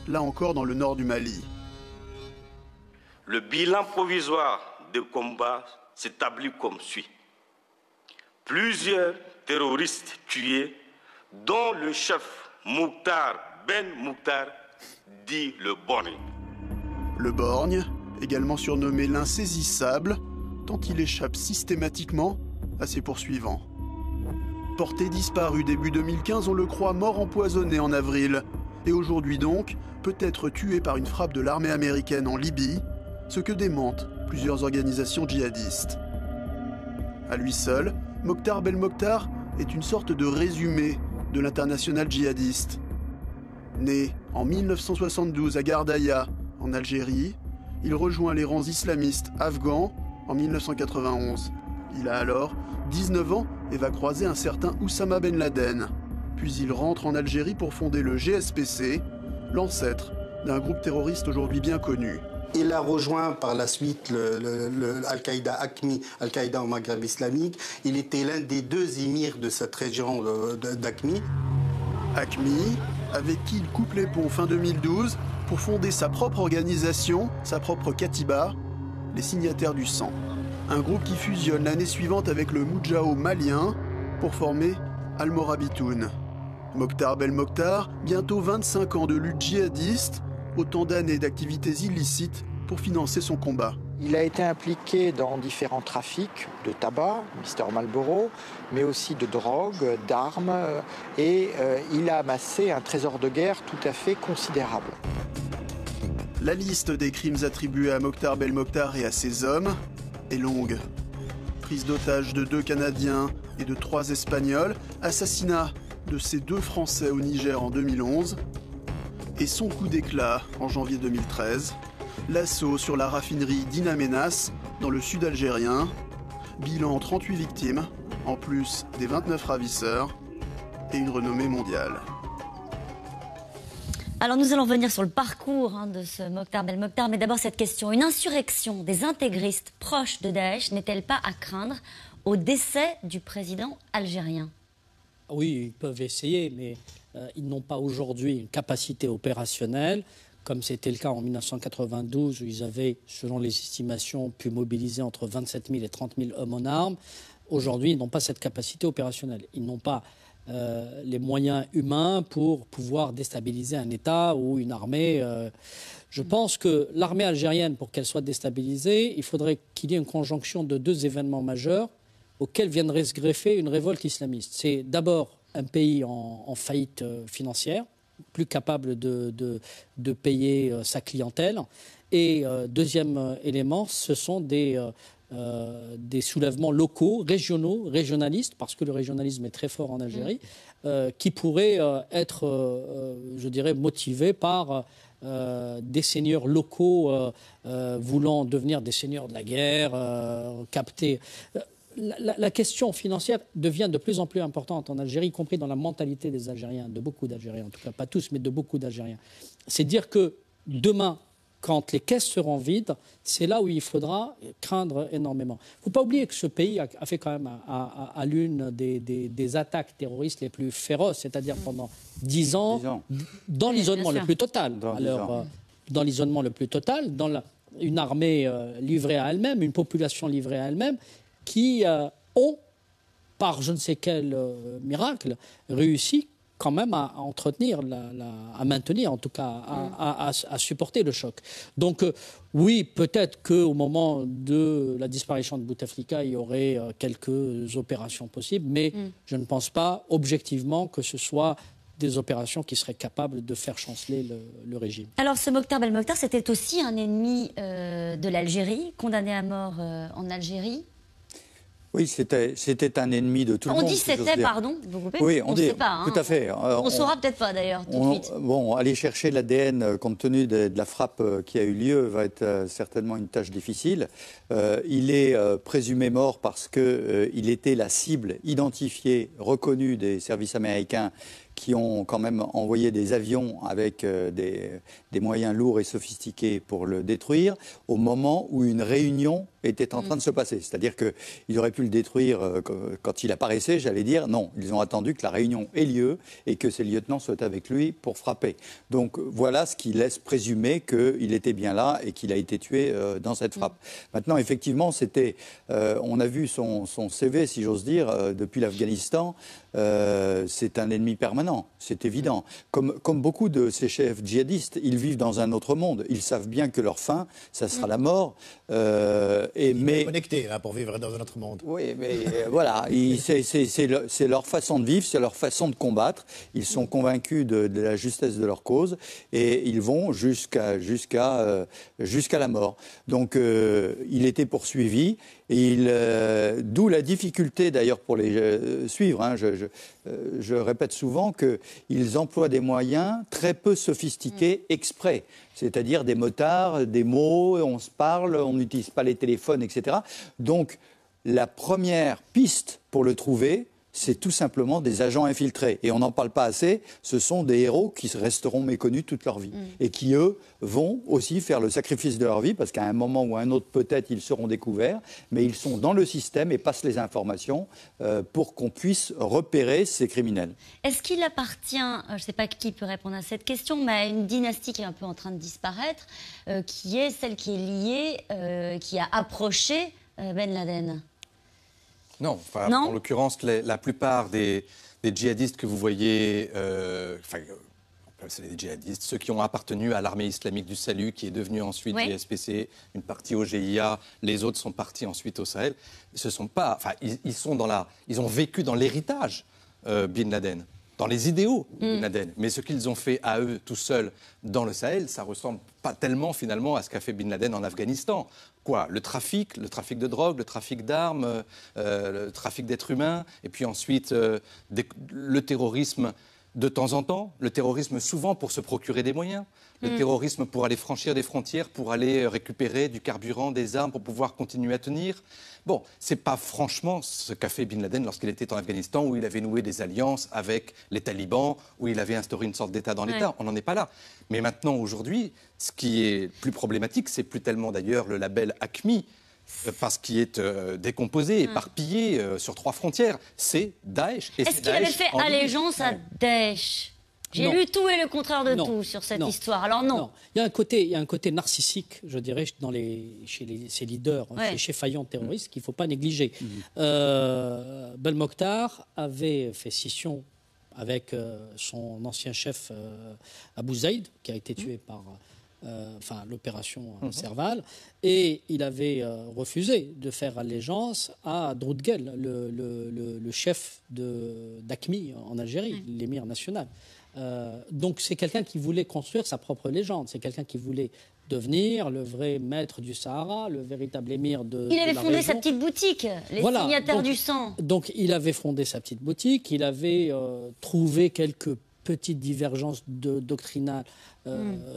là encore dans le nord du Mali. Le bilan provisoire des combats s'établit comme suit. Plusieurs terroristes tués, dont le chef Mokhtar Ben Mokhtar, dit le Borgne. Le Borgne, également surnommé l'insaisissable, tant il échappe systématiquement à ses poursuivants. Porté disparu début 2015, on le croit mort empoisonné en avril. Et aujourd'hui donc, peut-être tué par une frappe de l'armée américaine en Libye, ce que démentent plusieurs organisations djihadistes. À lui seul, Mokhtar Belmokhtar est une sorte de résumé de l'international djihadiste. Né en 1972 à Gardaïa, en Algérie, il rejoint les rangs islamistes afghans en 1991. Il a alors 19 ans et va croiser un certain Oussama Ben Laden. Puis il rentre en Algérie pour fonder le GSPC, l'ancêtre d'un groupe terroriste aujourd'hui bien connu. Il a rejoint par la suite le Al-Qaïda AQMI, Al-Qaïda au Maghreb islamique. Il était l'un des 2 émirs de cette région d'AQMI. AQMI, avec qui il coupe les ponts fin 2012 pour fonder sa propre organisation, sa propre Katiba, les signataires du sang. Un groupe qui fusionne l'année suivante avec le Moudjahou malien pour former Al-Morabitoun. Mokhtar Belmokhtar, bientôt 25 ans de lutte djihadiste, autant d'années d'activités illicites pour financer son combat. Il a été impliqué dans différents trafics de tabac, Mister Marlboro, mais aussi de drogue, d'armes, et il a amassé un trésor de guerre tout à fait considérable. La liste des crimes attribués à Mokhtar Belmokhtar et à ses hommes est longue. Prise d'otages de 2 Canadiens et de 3 Espagnols, assassinat de ces 2 Français au Niger en 2011, et son coup d'éclat en janvier 2013, l'assaut sur la raffinerie d'In Amenas dans le sud algérien, bilan 38 victimes, en plus des 29 ravisseurs et une renommée mondiale. Alors nous allons revenir sur le parcours de ce Mokhtar Belmokhtar, mais d'abord cette question. Une insurrection des intégristes proches de Daesh n'est-elle pas à craindre au décès du président algérien? Oui, ils peuvent essayer, mais ils n'ont pas aujourd'hui une capacité opérationnelle, comme c'était le cas en 1992, où ils avaient, selon les estimations, pu mobiliser entre 27 000 et 30 000 hommes en armes. Aujourd'hui, ils n'ont pas cette capacité opérationnelle. Ils n'ont pas les moyens humains pour pouvoir déstabiliser un État ou une armée. Je pense que l'armée algérienne, pour qu'elle soit déstabilisée, il faudrait qu'il y ait une conjonction de deux événements majeurs auxquels viendrait se greffer une révolte islamiste. C'est d'abord un pays en faillite financière, plus capable de payer sa clientèle. Et deuxième élément, ce sont des soulèvements locaux, régionaux, régionalistes, parce que le régionalisme est très fort en Algérie, qui pourraient être, je dirais, motivés par des seigneurs locaux voulant devenir des seigneurs de la guerre, capter. La question financière devient de plus en plus importante en Algérie, y compris dans la mentalité des Algériens, de beaucoup d'Algériens, en tout cas pas tous, mais de beaucoup d'Algériens. C'est dire que demain, quand les caisses seront vides, c'est là où il faudra craindre énormément. Il ne faut pas oublier que ce pays a fait quand même à l'une des attaques terroristes les plus féroces, c'est-à-dire pendant 10 ans, dans l'isolement le plus total. Dans l'isolement le plus total, dans une armée livrée à elle-même, une population livrée à elle-même, qui ont, par je ne sais quel miracle, réussi quand même à entretenir, à maintenir, en tout cas, à supporter le choc. Donc, oui, peut-être qu'au moment de la disparition de Bouteflika, il y aurait quelques opérations possibles, mais je ne pense pas, objectivement, que ce soit des opérations qui seraient capables de faire chanceler le régime. Alors, ce Mokhtar Belmokhtar, c'était aussi un ennemi de l'Algérie, condamné à mort en Algérie. Oui, c'était un ennemi de tout le monde. On dit c'était, pardon, vous coupez. Oui, on ne sait pas. Tout à fait. On ne saura peut-être pas d'ailleurs tout de suite. Bon, aller chercher l'ADN compte tenu de la frappe qui a eu lieu va être certainement une tâche difficile. Il est présumé mort parce qu'il était la cible identifiée, reconnue des services américains qui ont quand même envoyé des avions avec des moyens lourds et sophistiqués pour le détruire, au moment où une réunion était en train de se passer. C'est-à-dire qu'ils auraient pu le détruire quand il apparaissait, j'allais dire. Non, ils ont attendu que la réunion ait lieu et que ses lieutenants soient avec lui pour frapper. Donc voilà ce qui laisse présumer qu'il était bien là et qu'il a été tué dans cette frappe. Maintenant, effectivement, on a vu son CV, si j'ose dire, depuis l'Afghanistan. C'est un ennemi permanent, c'est évident. Comme beaucoup de ces chefs djihadistes, ils vivent dans un autre monde. Ils savent bien que leur fin, ça sera la mort. Mais connectés pour vivre dans un autre monde. Oui, mais voilà, c'est leur façon de vivre, c'est leur façon de combattre. Ils sont convaincus de la justesse de leur cause et ils vont jusqu'à la mort. Donc, il était poursuivi. D'où la difficulté d'ailleurs pour les suivre. Hein. Je répète souvent qu'ils emploient des moyens très peu sophistiqués exprès. C'est-à-dire des motards, des mots, on se parle, on n'utilise pas les téléphones, etc. Donc la première piste pour le trouver, c'est tout simplement des agents infiltrés. Et on n'en parle pas assez, ce sont des héros qui resteront méconnus toute leur vie. Et qui, eux, vont aussi faire le sacrifice de leur vie, parce qu'à un moment ou à un autre, peut-être, ils seront découverts, mais ils sont dans le système et passent les informations pour qu'on puisse repérer ces criminels. Est-ce qu'il appartient, je ne sais pas qui peut répondre à cette question, mais à une dynastie qui est un peu en train de disparaître, qui est celle qui est liée, qui a approché Ben Laden ? Non, en l'occurrence, la plupart des djihadistes que vous voyez, c'est des djihadistes, ceux qui ont appartenu à l'armée islamique du salut, qui est devenue ensuite l'ISPC, une partie au GIA, les autres sont partis ensuite au Sahel. Ils ont vécu dans l'héritage Bin Laden, dans les idéaux Bin Laden. Mais ce qu'ils ont fait à eux tout seuls dans le Sahel, ça ressemble pas tellement finalement à ce qu'a fait Bin Laden en Afghanistan. Quoi ? Le trafic de drogue, le trafic d'armes, le trafic d'êtres humains, et puis ensuite le terrorisme de temps en temps, le terrorisme souvent pour se procurer des moyens, le terrorisme pour aller franchir des frontières, pour aller récupérer du carburant, des armes, pour pouvoir continuer à tenir. Bon, c'est pas franchement ce qu'a fait Bin Laden lorsqu'il était en Afghanistan, où il avait noué des alliances avec les talibans, où il avait instauré une sorte d'État dans l'État. Ouais. On n'en est pas là. Mais maintenant, aujourd'hui, ce qui est plus problématique, c'est plus tellement d'ailleurs le label AQMI, parce qu'il est décomposé, éparpillé sur 3 frontières. C'est Daesh. Est-ce qu'il avait fait allégeance à Daesh ? J'ai lu tout et le contraire de tout sur cette histoire. Alors non. Il y a un côté narcissique, je dirais, chez ces leaders, chez faillants terroristes, qu'il ne faut pas négliger. Belmokhtar avait fait scission avec son ancien chef Abu Zaïd, qui a été tué par l'opération Serval, et il avait refusé de faire allégeance à Droudguel, le chef d'AQMI en Algérie, l'émir national. Donc c'est quelqu'un qui voulait construire sa propre légende, c'est quelqu'un qui voulait devenir le vrai maître du Sahara, le véritable émir de Il avait de la fondé région. sa petite boutique, les signataires du sang. Donc il avait fondé sa petite boutique, il avait trouvé quelques petites divergences doctrinales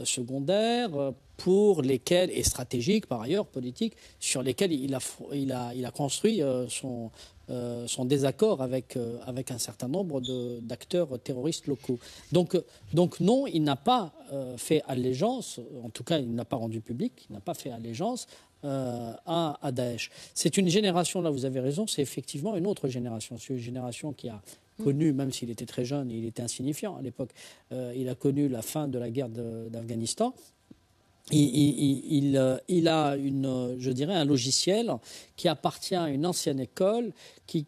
secondaires pour lesquelles, et stratégiques par ailleurs, politiques, sur lesquelles il a construit son désaccord avec un certain nombre d'acteurs terroristes locaux. Donc non, il n'a pas fait allégeance, en tout cas il n'a pas rendu public, il n'a pas fait allégeance à Daesh. C'est une génération, là vous avez raison, c'est effectivement une autre génération. C'est une génération qui a connu, même s'il était très jeune, il était insignifiant à l'époque, il a connu la fin de la guerre d'Afghanistan. Il a je dirais, un logiciel qui appartient à une ancienne école qui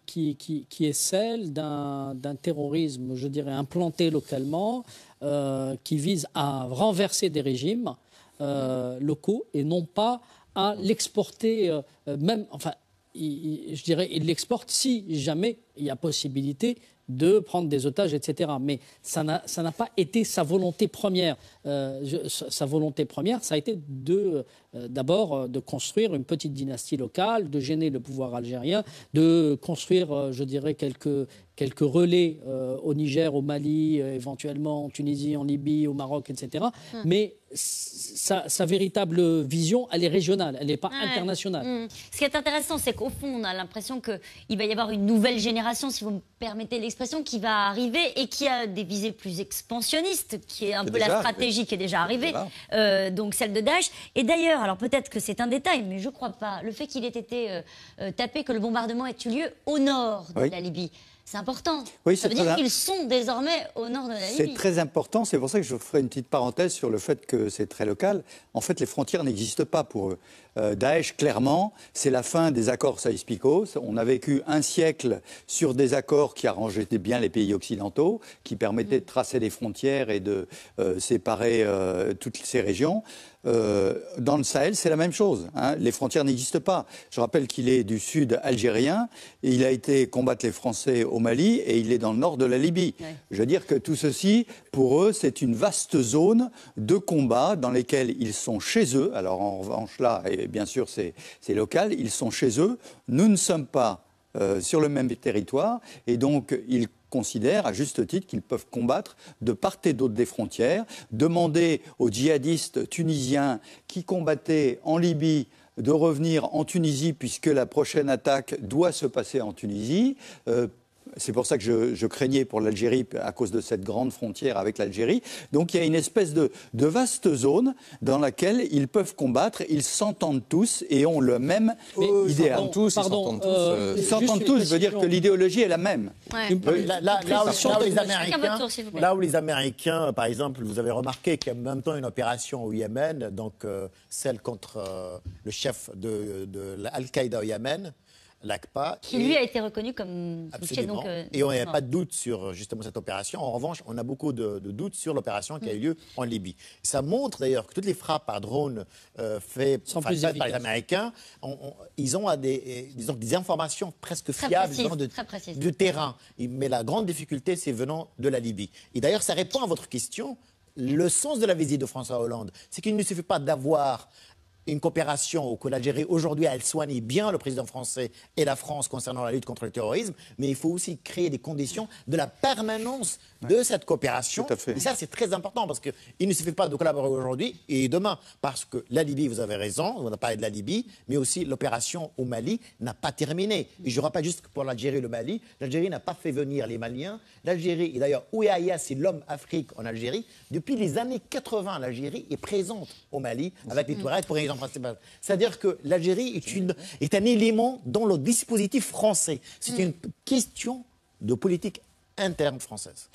est celle d'un terrorisme, je dirais, implanté localement, qui vise à renverser des régimes locaux et non pas à l'exporter je dirais, il l'exporte si jamais il y a possibilité de prendre des otages, etc. Mais ça n'a pas été sa volonté première. Sa volonté première, ça a été d'abord de construire une petite dynastie locale, de gêner le pouvoir algérien, de construire, je dirais, quelques relais au Niger, au Mali, éventuellement en Tunisie, en Libye, au Maroc, etc. Mais sa véritable vision, elle est régionale, elle n'est pas internationale. Ce qui est intéressant, c'est qu'au fond, on a l'impression qu'il va y avoir une nouvelle génération, si vous me permettez l'expression, qui va arriver et qui a des visées plus expansionnistes, qui est un peu la stratégie qui est déjà arrivée, donc celle de Daesh. Et d'ailleurs, alors peut-être que c'est un détail, mais je ne crois pas, le fait qu'il ait été tapé, que le bombardement ait eu lieu au nord de la Libye, c'est important. Oui, ça veut dire qu'ils sont désormais au nord de la Libye. C'est très important. C'est pour ça que je ferai une petite parenthèse sur le fait que c'est très local. En fait, les frontières n'existent pas pour eux. Daesh, clairement, c'est la fin des accords Sykes-Picot. On a vécu un siècle sur des accords qui arrangeaient bien les pays occidentaux, qui permettaient de tracer les frontières et de séparer toutes ces régions. Dans le Sahel, c'est la même chose. Les frontières n'existent pas. Je rappelle qu'il est du sud algérien. Et il a été combattre les Français au Mali et il est dans le nord de la Libye. Ouais. Je veux dire que tout ceci, pour eux, c'est une vaste zone de combat dans lesquels ils sont chez eux. Alors en revanche, là, et bien sûr, c'est local, ils sont chez eux. Nous ne sommes pas sur le même territoire et donc ils considèrent à juste titre qu'ils peuvent combattre de part et d'autre des frontières, demander aux djihadistes tunisiens qui combattaient en Libye de revenir en Tunisie puisque la prochaine attaque doit se passer en Tunisie. C'est pour ça que je craignais pour l'Algérie à cause de cette grande frontière avec l'Algérie. Donc il y a une espèce de vaste zone dans laquelle ils peuvent combattre, ils s'entendent tous et ont le même idéal. Ils s'entendent tous, je veux dire que l'idéologie est la même. Ouais. Là où les Américains, par exemple, vous avez remarqué qu'il y a en même temps une opération au Yémen, donc celle contre le chef de l'Al-Qaïda au Yémen, l'AQPA. Qui lui a été reconnu comme touché. Donc, et on n'avait pas de doute sur justement cette opération. En revanche, on a beaucoup de doutes sur l'opération qui a eu lieu en Libye. Ça montre d'ailleurs que toutes les frappes par drone faites par les Américains, ils ont des informations presque fiables du terrain. Mais la grande difficulté, c'est venant de la Libye. Et d'ailleurs, ça répond à votre question. Le sens de la visite de François Hollande, c'est qu'il ne suffit pas d'avoir une coopération où que l'Algérie, aujourd'hui, elle soigne bien le président français et la France concernant la lutte contre le terrorisme, mais il faut aussi créer des conditions de la permanence de cette coopération. Et ça, c'est très important parce qu'il ne suffit pas de collaborer aujourd'hui et demain, parce que la Libye, vous avez raison, on a parlé de la Libye, mais aussi l'opération au Mali n'a pas terminé. Et je ne rappelle pas juste pour l'Algérie et le Mali, l'Algérie n'a pas fait venir les Maliens. L'Algérie, et d'ailleurs, Ouéaïa, c'est l'homme Afrique en Algérie. Depuis les années 80, l'Algérie est présente au Mali avec les Touaregs pour une raison principale. C'est-à-dire que l'Algérie est un élément dans le dispositif français. C'est une question de politique interne française.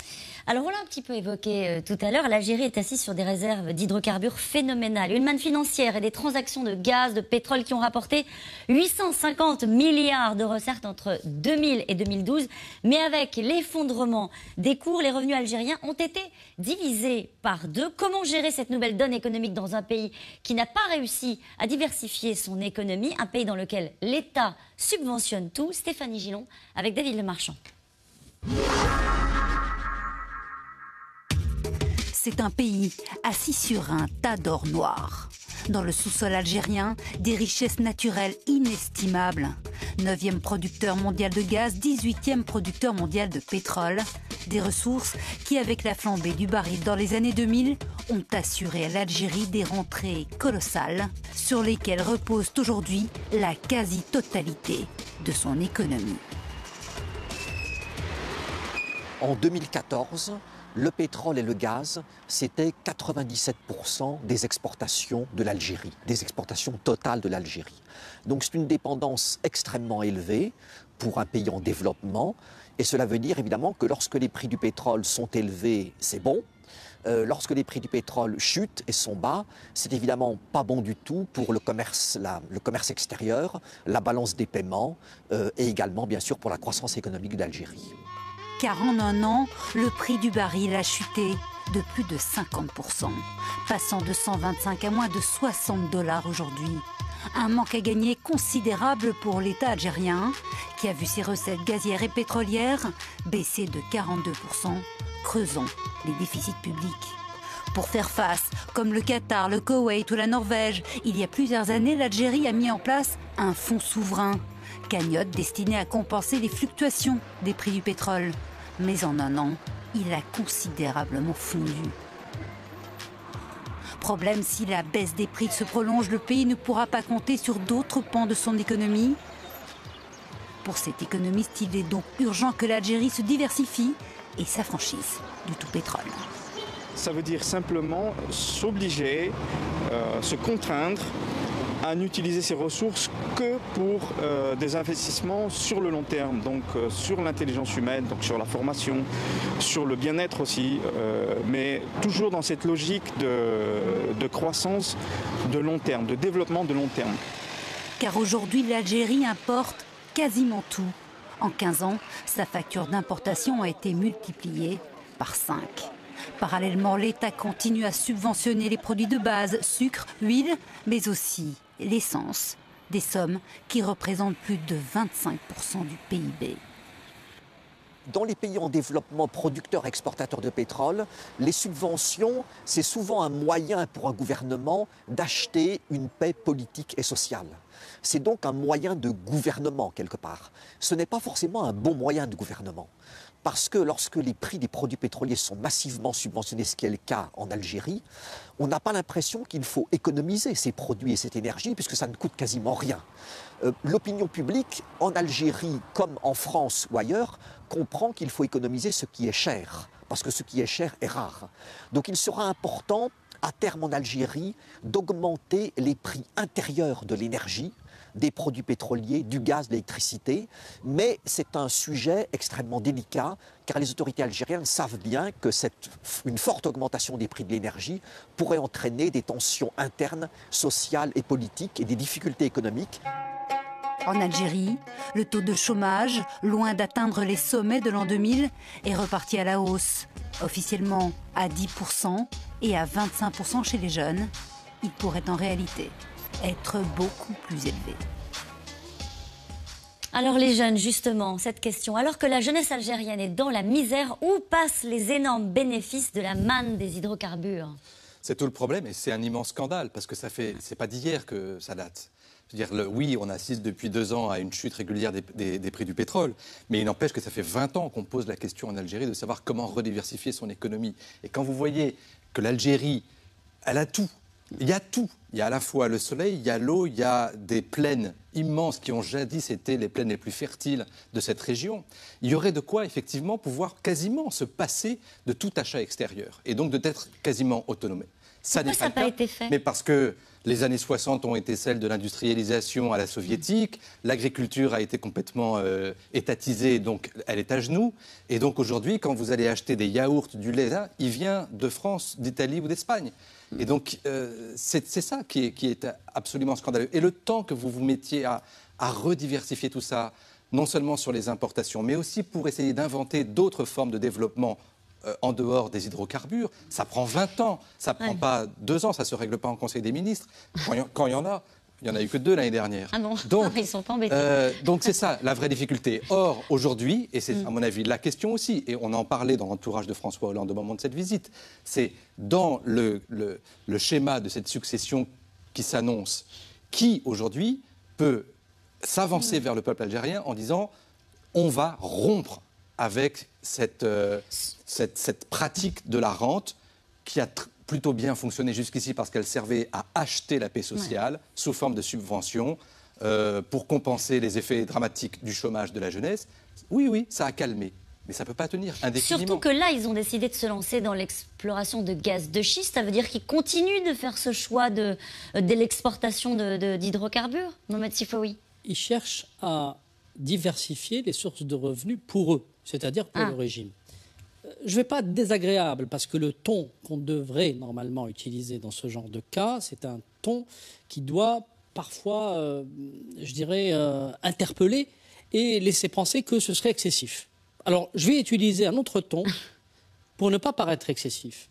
Alors on l'a un petit peu évoqué tout à l'heure, l'Algérie est assise sur des réserves d'hydrocarbures phénoménales. Une manne financière et des transactions de gaz, de pétrole qui ont rapporté 850 milliards de recettes entre 2000 et 2012. Mais avec l'effondrement des cours, les revenus algériens ont été divisés par deux. Comment gérer cette nouvelle donne économique dans un pays qui n'a pas réussi à diversifier son économie, un pays dans lequel l'État subventionne tout? Stéphanie Gillon avec David Lemarchand. C'est un pays assis sur un tas d'or noir. Dans le sous-sol algérien, des richesses naturelles inestimables. 9e producteur mondial de gaz, 18e producteur mondial de pétrole. Des ressources qui, avec la flambée du baril dans les années 2000, ont assuré à l'Algérie des rentrées colossales sur lesquelles repose aujourd'hui la quasi-totalité de son économie. En 2014, le pétrole et le gaz, c'était 97% des exportations de l'Algérie, des exportations totales de l'Algérie. Donc c'est une dépendance extrêmement élevée pour un pays en développement. Et cela veut dire évidemment que lorsque les prix du pétrole sont élevés, c'est bon. Lorsque les prix du pétrole chutent et sont bas, c'est évidemment pas bon du tout pour le commerce extérieur, la balance des paiements et également bien sûr pour la croissance économique de l'Algérie. Car en un an, le prix du baril a chuté de plus de 50%, passant de 125 à moins de 60 $ aujourd'hui. Un manque à gagner considérable pour l'État algérien, qui a vu ses recettes gazières et pétrolières baisser de 42%, creusant les déficits publics. Pour faire face, comme le Qatar, le Koweït ou la Norvège, il y a plusieurs années, l'Algérie a mis en place un fonds souverain, cagnotte destiné à compenser les fluctuations des prix du pétrole. Mais en un an, il a considérablement fondu. Problème, si la baisse des prix se prolonge, le pays ne pourra pas compter sur d'autres pans de son économie. Pour cet économiste, il est donc urgent que l'Algérie se diversifie et s'affranchisse du tout pétrole. Ça veut dire simplement s'obliger, se contraindre à n'utiliser ces ressources que pour des investissements sur le long terme, donc sur l'intelligence humaine, donc sur la formation, sur le bien-être aussi, mais toujours dans cette logique de croissance de long terme, de développement de long terme. Car aujourd'hui, l'Algérie importe quasiment tout. En 15 ans, sa facture d'importation a été multipliée par 5. Parallèlement, l'État continue à subventionner les produits de base, sucre, huile, mais aussi l'essence, des sommes qui représentent plus de 25% du PIB. Dans les pays en développement producteurs et exportateurs de pétrole, les subventions, c'est souvent un moyen pour un gouvernement d'acheter une paix politique et sociale. C'est donc un moyen de gouvernement quelque part. Ce n'est pas forcément un bon moyen de gouvernement. Parce que lorsque les prix des produits pétroliers sont massivement subventionnés, ce qui est le cas en Algérie, on n'a pas l'impression qu'il faut économiser ces produits et cette énergie, puisque ça ne coûte quasiment rien. L'opinion publique, en Algérie comme en France ou ailleurs, comprend qu'il faut économiser ce qui est cher, parce que ce qui est cher est rare. Donc il sera important, à terme en Algérie, d'augmenter les prix intérieurs de l'énergie, des produits pétroliers, du gaz, de l'électricité, mais c'est un sujet extrêmement délicat car les autorités algériennes savent bien que une forte augmentation des prix de l'énergie pourrait entraîner des tensions internes, sociales et politiques et des difficultés économiques. En Algérie, le taux de chômage, loin d'atteindre les sommets de l'an 2000, est reparti à la hausse. Officiellement à 10% et à 25% chez les jeunes, il pourrait en réalité être beaucoup plus élevé. Alors les jeunes, justement, cette question. Alors que la jeunesse algérienne est dans la misère, où passent les énormes bénéfices de la manne des hydrocarbures ? C'est tout le problème et c'est un immense scandale parce que c'est pas d'hier que ça date. C'est-à-dire, oui, on assiste depuis 2 ans à une chute régulière des prix du pétrole, mais il n'empêche que ça fait 20 ans qu'on pose la question en Algérie de savoir comment rediversifier son économie. Et quand vous voyez que l'Algérie, elle a tout, il y a tout. Il y a à la fois le soleil, il y a l'eau, il y a des plaines immenses qui ont jadis été les plaines les plus fertiles de cette région. Il y aurait de quoi, effectivement, pouvoir quasiment se passer de tout achat extérieur et donc d'être quasiment autonome. Pourquoi ça n'a pas été fait ? Mais parce que les années 60 ont été celles de l'industrialisation à la soviétique, l'agriculture a été complètement étatisée, donc elle est à genoux. Et donc aujourd'hui, quand vous allez acheter des yaourts, du lait, là, il vient de France, d'Italie ou d'Espagne. Et donc c'est ça qui est absolument scandaleux. Et le temps que vous vous mettiez à rediversifier tout ça, non seulement sur les importations, mais aussi pour essayer d'inventer d'autres formes de développement en dehors des hydrocarbures, ça prend 20 ans, ça prend pas 2 ans, ça se règle pas en Conseil des ministres. Quand il y en a, il n'y en a eu que 2 l'année dernière. Ah bon, donc, ils sont pas embêtés. Donc c'est ça la vraie difficulté. Or, aujourd'hui, et c'est à mon avis la question aussi, et on en parlait dans l'entourage de François Hollande au moment de cette visite, c'est dans le schéma de cette succession qui s'annonce, qui aujourd'hui peut s'avancer vers le peuple algérien en disant on va rompre avec cette pratique de la rente qui a plutôt bien fonctionné jusqu'ici parce qu'elle servait à acheter la paix sociale sous forme de subventions pour compenser les effets dramatiques du chômage de la jeunesse. Oui, ça a calmé. Mais ça ne peut pas tenir indéfiniment. Surtout que là, ils ont décidé de se lancer dans l'exploration de gaz de schiste. Ça veut dire qu'ils continuent de faire ce choix de l'exportation d'hydrocarbures, Mohamed Sifawi. Ils cherchent à diversifier les sources de revenus pour eux, c'est-à-dire pour le régime. Je ne vais pas être désagréable parce que le ton qu'on devrait normalement utiliser dans ce genre de cas, c'est un ton qui doit parfois, interpeller et laisser penser que ce serait excessif. Alors, je vais utiliser un autre ton pour ne pas paraître excessif.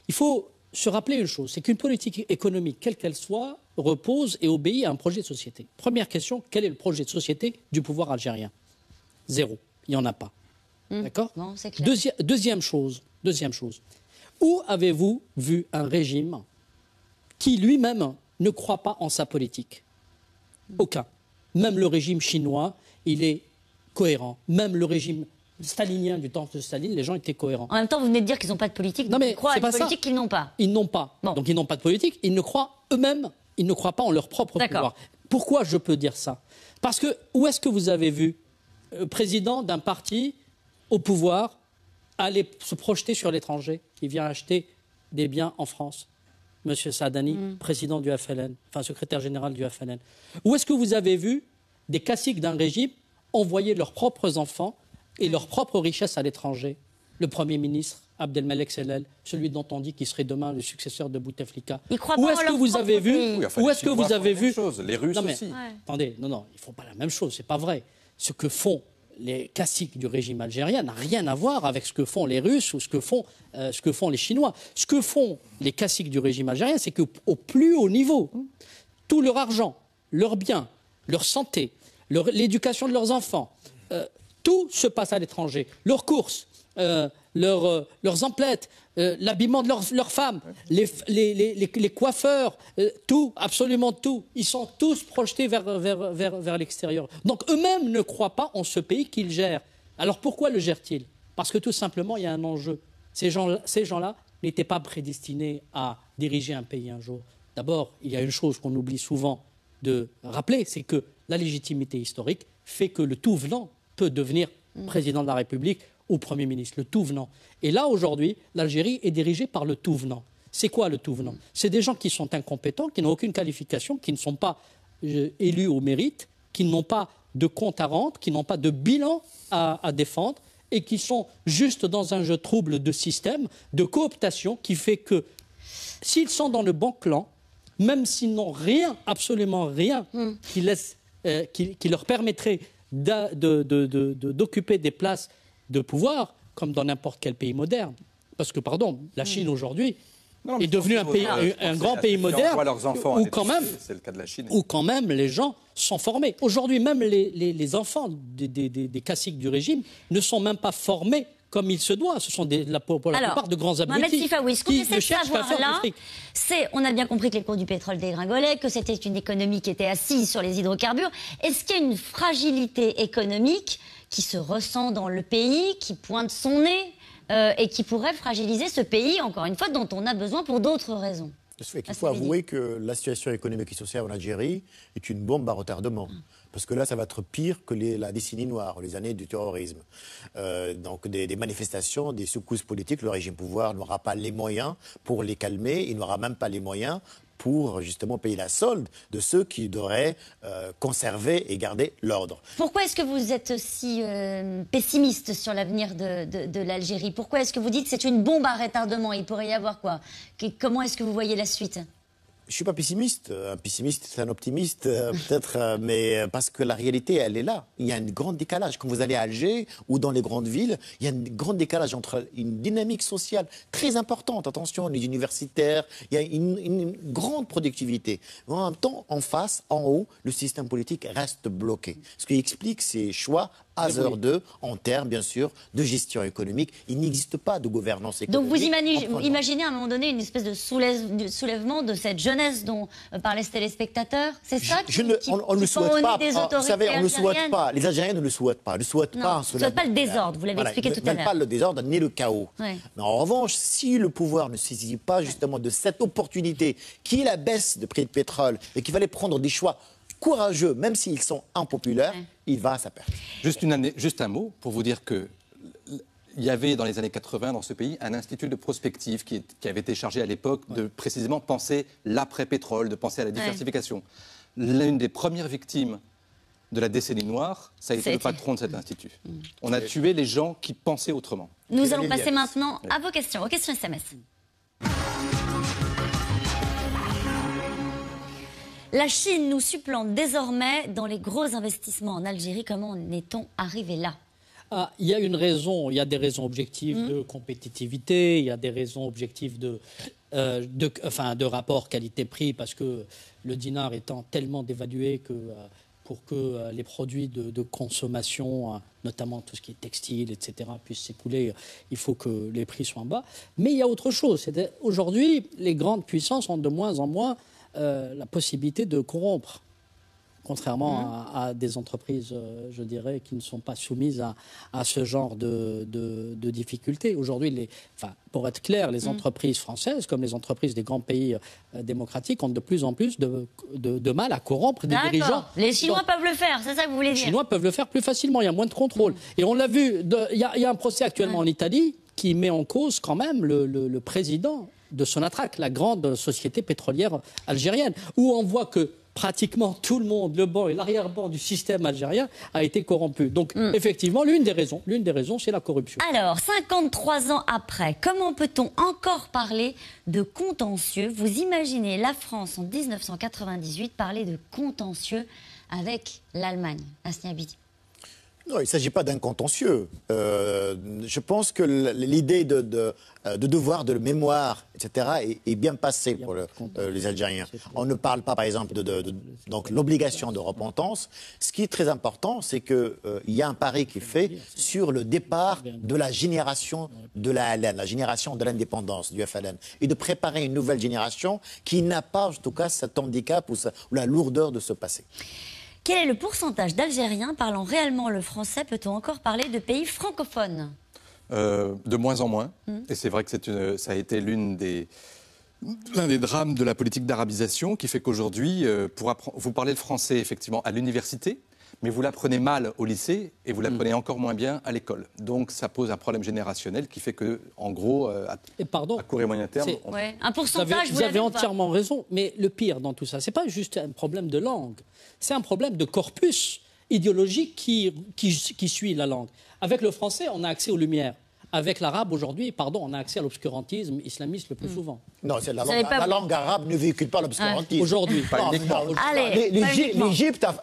Il faut se rappeler une chose, c'est qu'une politique économique, quelle qu'elle soit, repose et obéit à un projet de société. Première question, quel est le projet de société du pouvoir algérien ? 0. Il n'y en a pas. D'accord ? Non, c'est clair. Deuxième chose. Où avez-vous vu un régime qui lui-même ne croit pas en sa politique ? Aucun. Même le régime chinois, il est cohérent. Même le régime stalinien du temps de Staline, les gens étaient cohérents. En même temps, vous venez de dire qu'ils n'ont pas de politique, donc ils croient à une politique qu'ils n'ont pas. Ils n'ont pas. Bon. Donc ils n'ont pas de politique, ils ne croient eux-mêmes, ils ne croient pas en leur propre pouvoir. Pourquoi je peux dire ça ? Parce que où est-ce que vous avez vu président d'un parti au pouvoir aller se projeter sur l'étranger qui vient acheter des biens en France ? Monsieur Saadani, président du FLN, enfin secrétaire général du FLN. Où est-ce que vous avez vu des caciques d'un régime envoyer leurs propres enfants et leurs propres richesses à l'étranger ? Le Premier ministre, Abdelmalek Sellel, celui dont on dit qu'il serait demain le successeur de Bouteflika. Où est-ce que vous avez vu Où est-ce que vous avez vu les Russes aussi. Attendez, non, ils ne font pas la même chose, c'est pas vrai. Ce que font les caciques du régime algérien n'a rien à voir avec ce que font les Russes ou ce que font les Chinois. Ce que font les caciques du régime algérien, c'est qu'au plus haut niveau, tout leur argent, leurs biens, leur santé, l'éducation de leurs enfants, tout se passe à l'étranger. Leurs courses, leurs emplettes, l'habillement de leurs femmes, les coiffeurs, tout, absolument tout. Ils sont tous projetés vers l'extérieur. Donc eux-mêmes ne croient pas en ce pays qu'ils gèrent. Alors pourquoi le gèrent-ils ? Parce que tout simplement, il y a un enjeu. Ces gens-là n'étaient pas prédestinés à diriger un pays un jour. D'abord, il y a une chose qu'on oublie souvent de rappeler, c'est que la légitimité historique fait que le tout venant peut devenir président de la République ou Premier ministre, le tout venant. Et là, aujourd'hui, l'Algérie est dirigée par le tout venant. C'est quoi le tout venant ? C'est des gens qui sont incompétents, qui n'ont aucune qualification, qui ne sont pas élus au mérite, qui n'ont pas de compte à rendre, qui n'ont pas de bilan à défendre et qui sont juste dans un jeu trouble de système, de cooptation qui fait que s'ils sont dans le bon clan, même s'ils n'ont rien, absolument rien, qui leur permettrait d'occuper des places de pouvoir, comme dans n'importe quel pays moderne. Parce que, pardon, la Chine aujourd'hui est devenue un grand pays moderne où quand même les gens sont formés. Aujourd'hui, même les enfants des caciques du régime ne sont même pas formés comme il se doit. Ce sont pour la plupart de grands abrutis. Mohamed Sifaoui, ce qu'on essaie de savoir là, l'Afrique. c'est, on a bien compris que les cours du pétrole dégringolaient, que c'était une économie qui était assise sur les hydrocarbures. Est-ce qu'il y a une fragilité économique qui se ressent dans le pays, qui pointe son nez et qui pourrait fragiliser ce pays, encore une fois, dont on a besoin pour d'autres raisons? Il faut avouer que la situation économique et sociale en Algérie est une bombe à retardement. Parce que là, ça va être pire que la décennie noire, les années du terrorisme. Donc des manifestations, des secousses politiques, le régime pouvoir n'aura pas les moyens pour les calmer, il n'aura même pas les moyens pour justement payer la solde de ceux qui devraient conserver et garder l'ordre. Pourquoi est-ce que vous êtes si pessimiste sur l'avenir de l'Algérie? Pourquoi est-ce que vous dites que c'est une bombe à retardement? Il pourrait y avoir quoi? Comment est-ce que vous voyez la suite? Je ne suis pas pessimiste. Un pessimiste, c'est un optimiste, peut-être, mais parce que la réalité, elle est là. Il y a un grand décalage. Quand vous allez à Alger ou dans les grandes villes, il y a un grand décalage entre une dynamique sociale très importante. Attention, les universitaires, il y a une grande productivité. Mais en même temps, en face, en haut, le système politique reste bloqué. Ce qui explique ces choix hasardeux en termes, bien sûr, de gestion économique. Il n'existe pas de gouvernance économique. Donc vous imaginez à un moment donné une espèce de soulèvement de cette jeunesse dont parlaient ces téléspectateurs? C'est ça on ne le souhaite pas. Vous savez, on ne le souhaite pas. Les Algériens ne le souhaitent pas. Ne souhaitent pas un soulèvement. Ne souhaitent pas le désordre, vous l'avez expliqué tout à l'heure. Pas le désordre ni le chaos. Ouais. Mais en revanche, si le pouvoir ne saisit pas justement de cette opportunité qui est la baisse de prix de pétrole et qu'il fallait prendre des choix courageux, même s'ils sont impopulaires, il va à sa perte. Juste un mot pour vous dire que il y avait dans les années 80 dans ce pays un institut de prospective qui avait été chargé à l'époque de précisément penser l'après-pétrole, de penser à la diversification. L'une des premières victimes de la décennie noire, ça a été le patron de cet institut. On a tué les gens qui pensaient autrement. Nous allons passer maintenant à vos questions, aux questions SMS. La Chine nous supplante désormais dans les gros investissements en Algérie. Comment en est-on arrivé là? Il y a une raison, il y a des raisons objectives de compétitivité, il y a des raisons objectives de rapport qualité-prix, parce que le dinar étant tellement dévalué que pour que les produits de consommation, notamment tout ce qui est textile, etc., puissent s'écouler, il faut que les prix soient bas. Mais il y a autre chose. Aujourd'hui, les grandes puissances ont de moins en moins la possibilité de corrompre, contrairement à des entreprises, je dirais, qui ne sont pas soumises à ce genre de difficultés. Aujourd'hui, pour être clair, les entreprises françaises, comme les entreprises des grands pays démocratiques, ont de plus en plus de mal à corrompre des dirigeants. Les Chinois peuvent le faire, c'est ça que vous voulez dire? Les Chinois peuvent le faire plus facilement, il y a moins de contrôle. Et on l'a vu, il y a un procès actuellement en Italie qui met en cause quand même le président de Sonatrach, la grande société pétrolière algérienne, où on voit que pratiquement tout le monde, le banc et l'arrière-banc du système algérien a été corrompu. Donc effectivement, l'une des raisons, c'est la corruption. Alors, 53 ans après, comment peut-on encore parler de contentieux? Vous imaginez la France en 1998 parler de contentieux avec l'Allemagne, Hasni Abidi? Non, il ne s'agit pas d'un contentieux. Je pense que l'idée de devoir de mémoire, etc., est bien passée pour les Algériens. On ne parle pas, par exemple, donc l'obligation de repentance. Ce qui est très important, c'est qu'il y a un pari qui est fait sur le départ de la génération de la LN, la génération de l'indépendance du FLN, et de préparer une nouvelle génération qui n'a pas, en tout cas, cet handicap ou la lourdeur de ce passé. Quel est le pourcentage d'Algériens parlant réellement le français? Peut-on encore parler de pays francophones? De moins en moins. Et c'est vrai que ça a été l'un des drames de la politique d'arabisation qui fait qu'aujourd'hui, vous parlez le français effectivement à l'université, mais vous l'apprenez mal au lycée et vous l'apprenez encore moins bien à l'école. Donc ça pose un problème générationnel qui fait que, en gros, à court et moyen terme... Un pourcentage, vous avez entièrement raison, mais le pire dans tout ça, ce n'est pas juste un problème de langue, c'est un problème de corpus idéologique qui suit la langue. Avec le français, on a accès aux Lumières. Avec l'arabe, aujourd'hui, on a accès à l'obscurantisme islamiste le plus souvent. Non, c'est Vous savez pas- la langue arabe ne véhicule pas l'obscurantisme. Aujourd'hui, pas Non, uniquement. non, Allez, pas uniquement.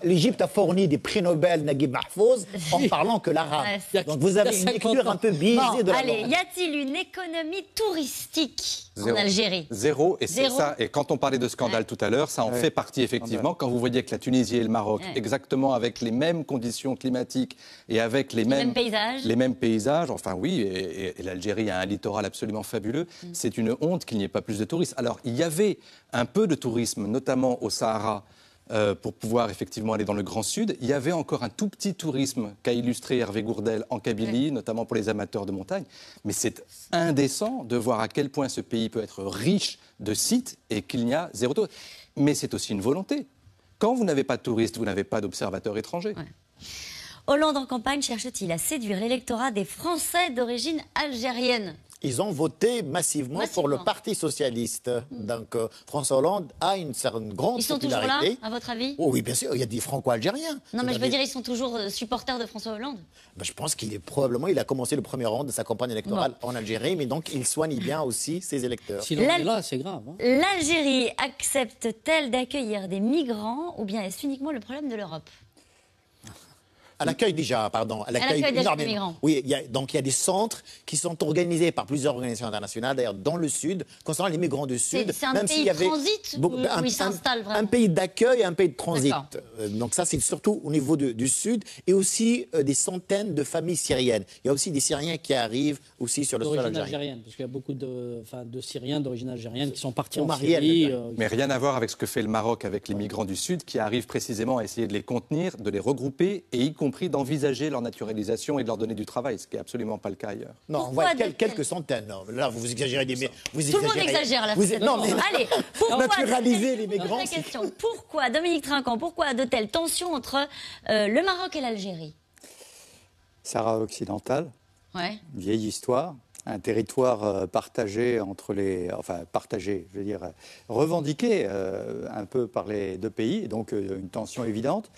L'Égypte a fourni des prix Nobel Naguib Mahfouz en parlant que l'arabe. Ouais, Donc vous avez il y une a 50 lecture un peu biaisée Bon, de la allez, langue. y a-t-il une économie touristique en Algérie? Zéro, et c'est Zéro. ça. Et quand on parlait de scandale tout à l'heure, ça en fait partie effectivement. Quand vous voyez que la Tunisie et le Maroc, exactement avec les mêmes conditions climatiques et avec les mêmes paysages. les mêmes paysages, enfin oui, et l'Algérie a un littoral absolument fabuleux. C'est une honte qu'il n'y ait pas plus de touristes. Alors il y avait un peu de tourisme, notamment au Sahara. Pour pouvoir effectivement aller dans le Grand Sud. Il y avait encore un tout petit tourisme qu'a illustré Hervé Gourdel en Kabylie, notamment pour les amateurs de montagne. Mais c'est indécent de voir à quel point ce pays peut être riche de sites et qu'il n'y a zéro tourisme. Mais c'est aussi une volonté. Quand vous n'avez pas de touristes, vous n'avez pas d'observateurs étrangers. Hollande en campagne cherche-t-il à séduire l'électorat des Français d'origine algérienne? Ils ont voté massivement pour le Parti socialiste. Donc François Hollande a une grande Ils sont toujours là, popularité. à votre avis? Oh oui, bien sûr, il y a des franco-algériens. Non, mais je veux dire, ils sont toujours supporters de François Hollande. Ben, je pense qu'il est probablement, il a commencé le premier rang de sa campagne électorale en Algérie, mais donc il soigne bien aussi ses électeurs. Si l'on est là, c'est grave. Hein. L'Algérie accepte-t-elle d'accueillir des migrants ou bien est-ce uniquement le problème de l'Europe? Elle accueille déjà, pardon. Elle accueille déjà énormément. des migrants. Oui, donc il y a des centres qui sont organisés par plusieurs organisations internationales, d'ailleurs dans le Sud, concernant les migrants du Sud. C'est un pays de transit ou ils s'installent vraiment? Un pays d'accueil et un pays de transit. D'accord. Donc ça, c'est surtout au niveau du Sud et aussi des centaines de familles syriennes. Il y a aussi des Syriens qui arrivent aussi sur le sol D'origine algérien. algérienne, parce qu'il y a beaucoup de Syriens d'origine algérienne qui sont partis Au en Marielle, Syrie. Mais rien à voir avec ce que fait le Maroc avec les migrants du Sud qui arrivent précisément à essayer de les contenir, de les regrouper et y compris d'envisager leur naturalisation et de leur donner du travail, ce qui n'est absolument pas le cas ailleurs. Non, on voit quelques centaines. Non, là, vous exagérez des... Vous Tout le monde exagère là. Non, mais allez, pourquoi naturaliser les migrants. Vraie question. Pourquoi, Dominique Trinquant, pourquoi de telles tensions entre le Maroc et l'Algérie? Sahara occidental, Ouais. vieille histoire, un territoire partagé entre les... Enfin, partagé, je veux dire, revendiqué un peu par les deux pays, donc une tension évidente.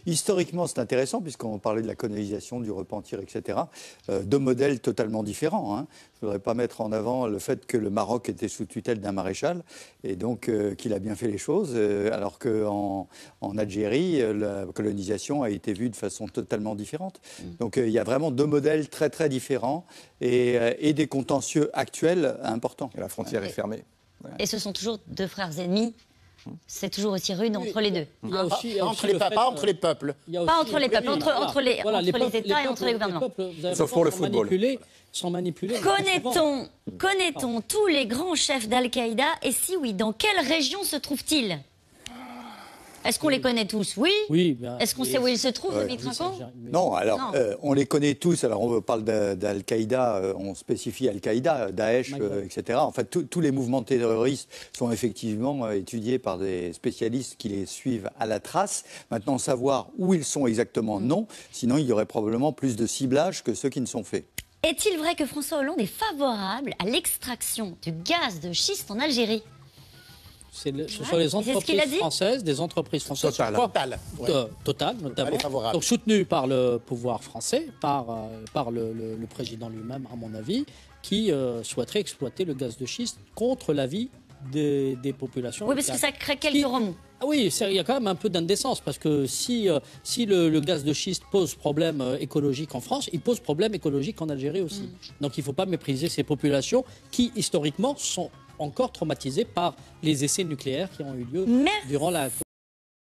Historiquement, c'est intéressant, puisqu'on parlait de la colonisation, du repentir, etc. Deux modèles totalement différents. Hein. Je ne voudrais pas mettre en avant le fait que le Maroc était sous tutelle d'un maréchal, et donc qu'il a bien fait les choses, alors qu'en Algérie, la colonisation a été vue de façon totalement différente. Donc il y a vraiment deux modèles très très différents, et des contentieux actuels importants. Et la frontière est fermée. Et ce sont toujours deux frères ennemis. C'est toujours aussi rude entre les deux. Il y a aussi, Pas entre les peuples. Pas entre les peuples, entre les États et entre les gouvernements. Sauf pour le football. Sont manipulés. Connaît-on tous les grands chefs d'Al-Qaïda? Et si oui, dans quelle région se trouvent-ils? Est-ce qu'on les connaît tous? Oui. Est-ce qu'on sait où ils se trouvent, Dominique Trinquant? Non, alors, on les connaît tous. Alors, on parle d'Al-Qaïda, on spécifie Al-Qaïda, Daesh, etc. En fait, tous les mouvements terroristes sont effectivement étudiés par des spécialistes qui les suivent à la trace. Maintenant, savoir où ils sont exactement, non. Sinon, il y aurait probablement plus de ciblage que ceux qui ne sont faits. Est-il vrai que François Hollande est favorable à l'extraction du gaz de schiste en Algérie? Ce sont les entreprises françaises, des entreprises françaises. Total, notamment. Donc soutenues par le pouvoir français, par le président lui-même, à mon avis, qui souhaiterait exploiter le gaz de schiste contre l'avis des populations. Oui, parce que ça crée quelques remous. Ah oui, il y a quand même un peu d'indécence, parce que si le gaz de schiste pose problème écologique en France, il pose problème écologique en Algérie aussi. Donc il ne faut pas mépriser ces populations qui, historiquement, sont encore traumatisés par les essais nucléaires qui ont eu lieu durant la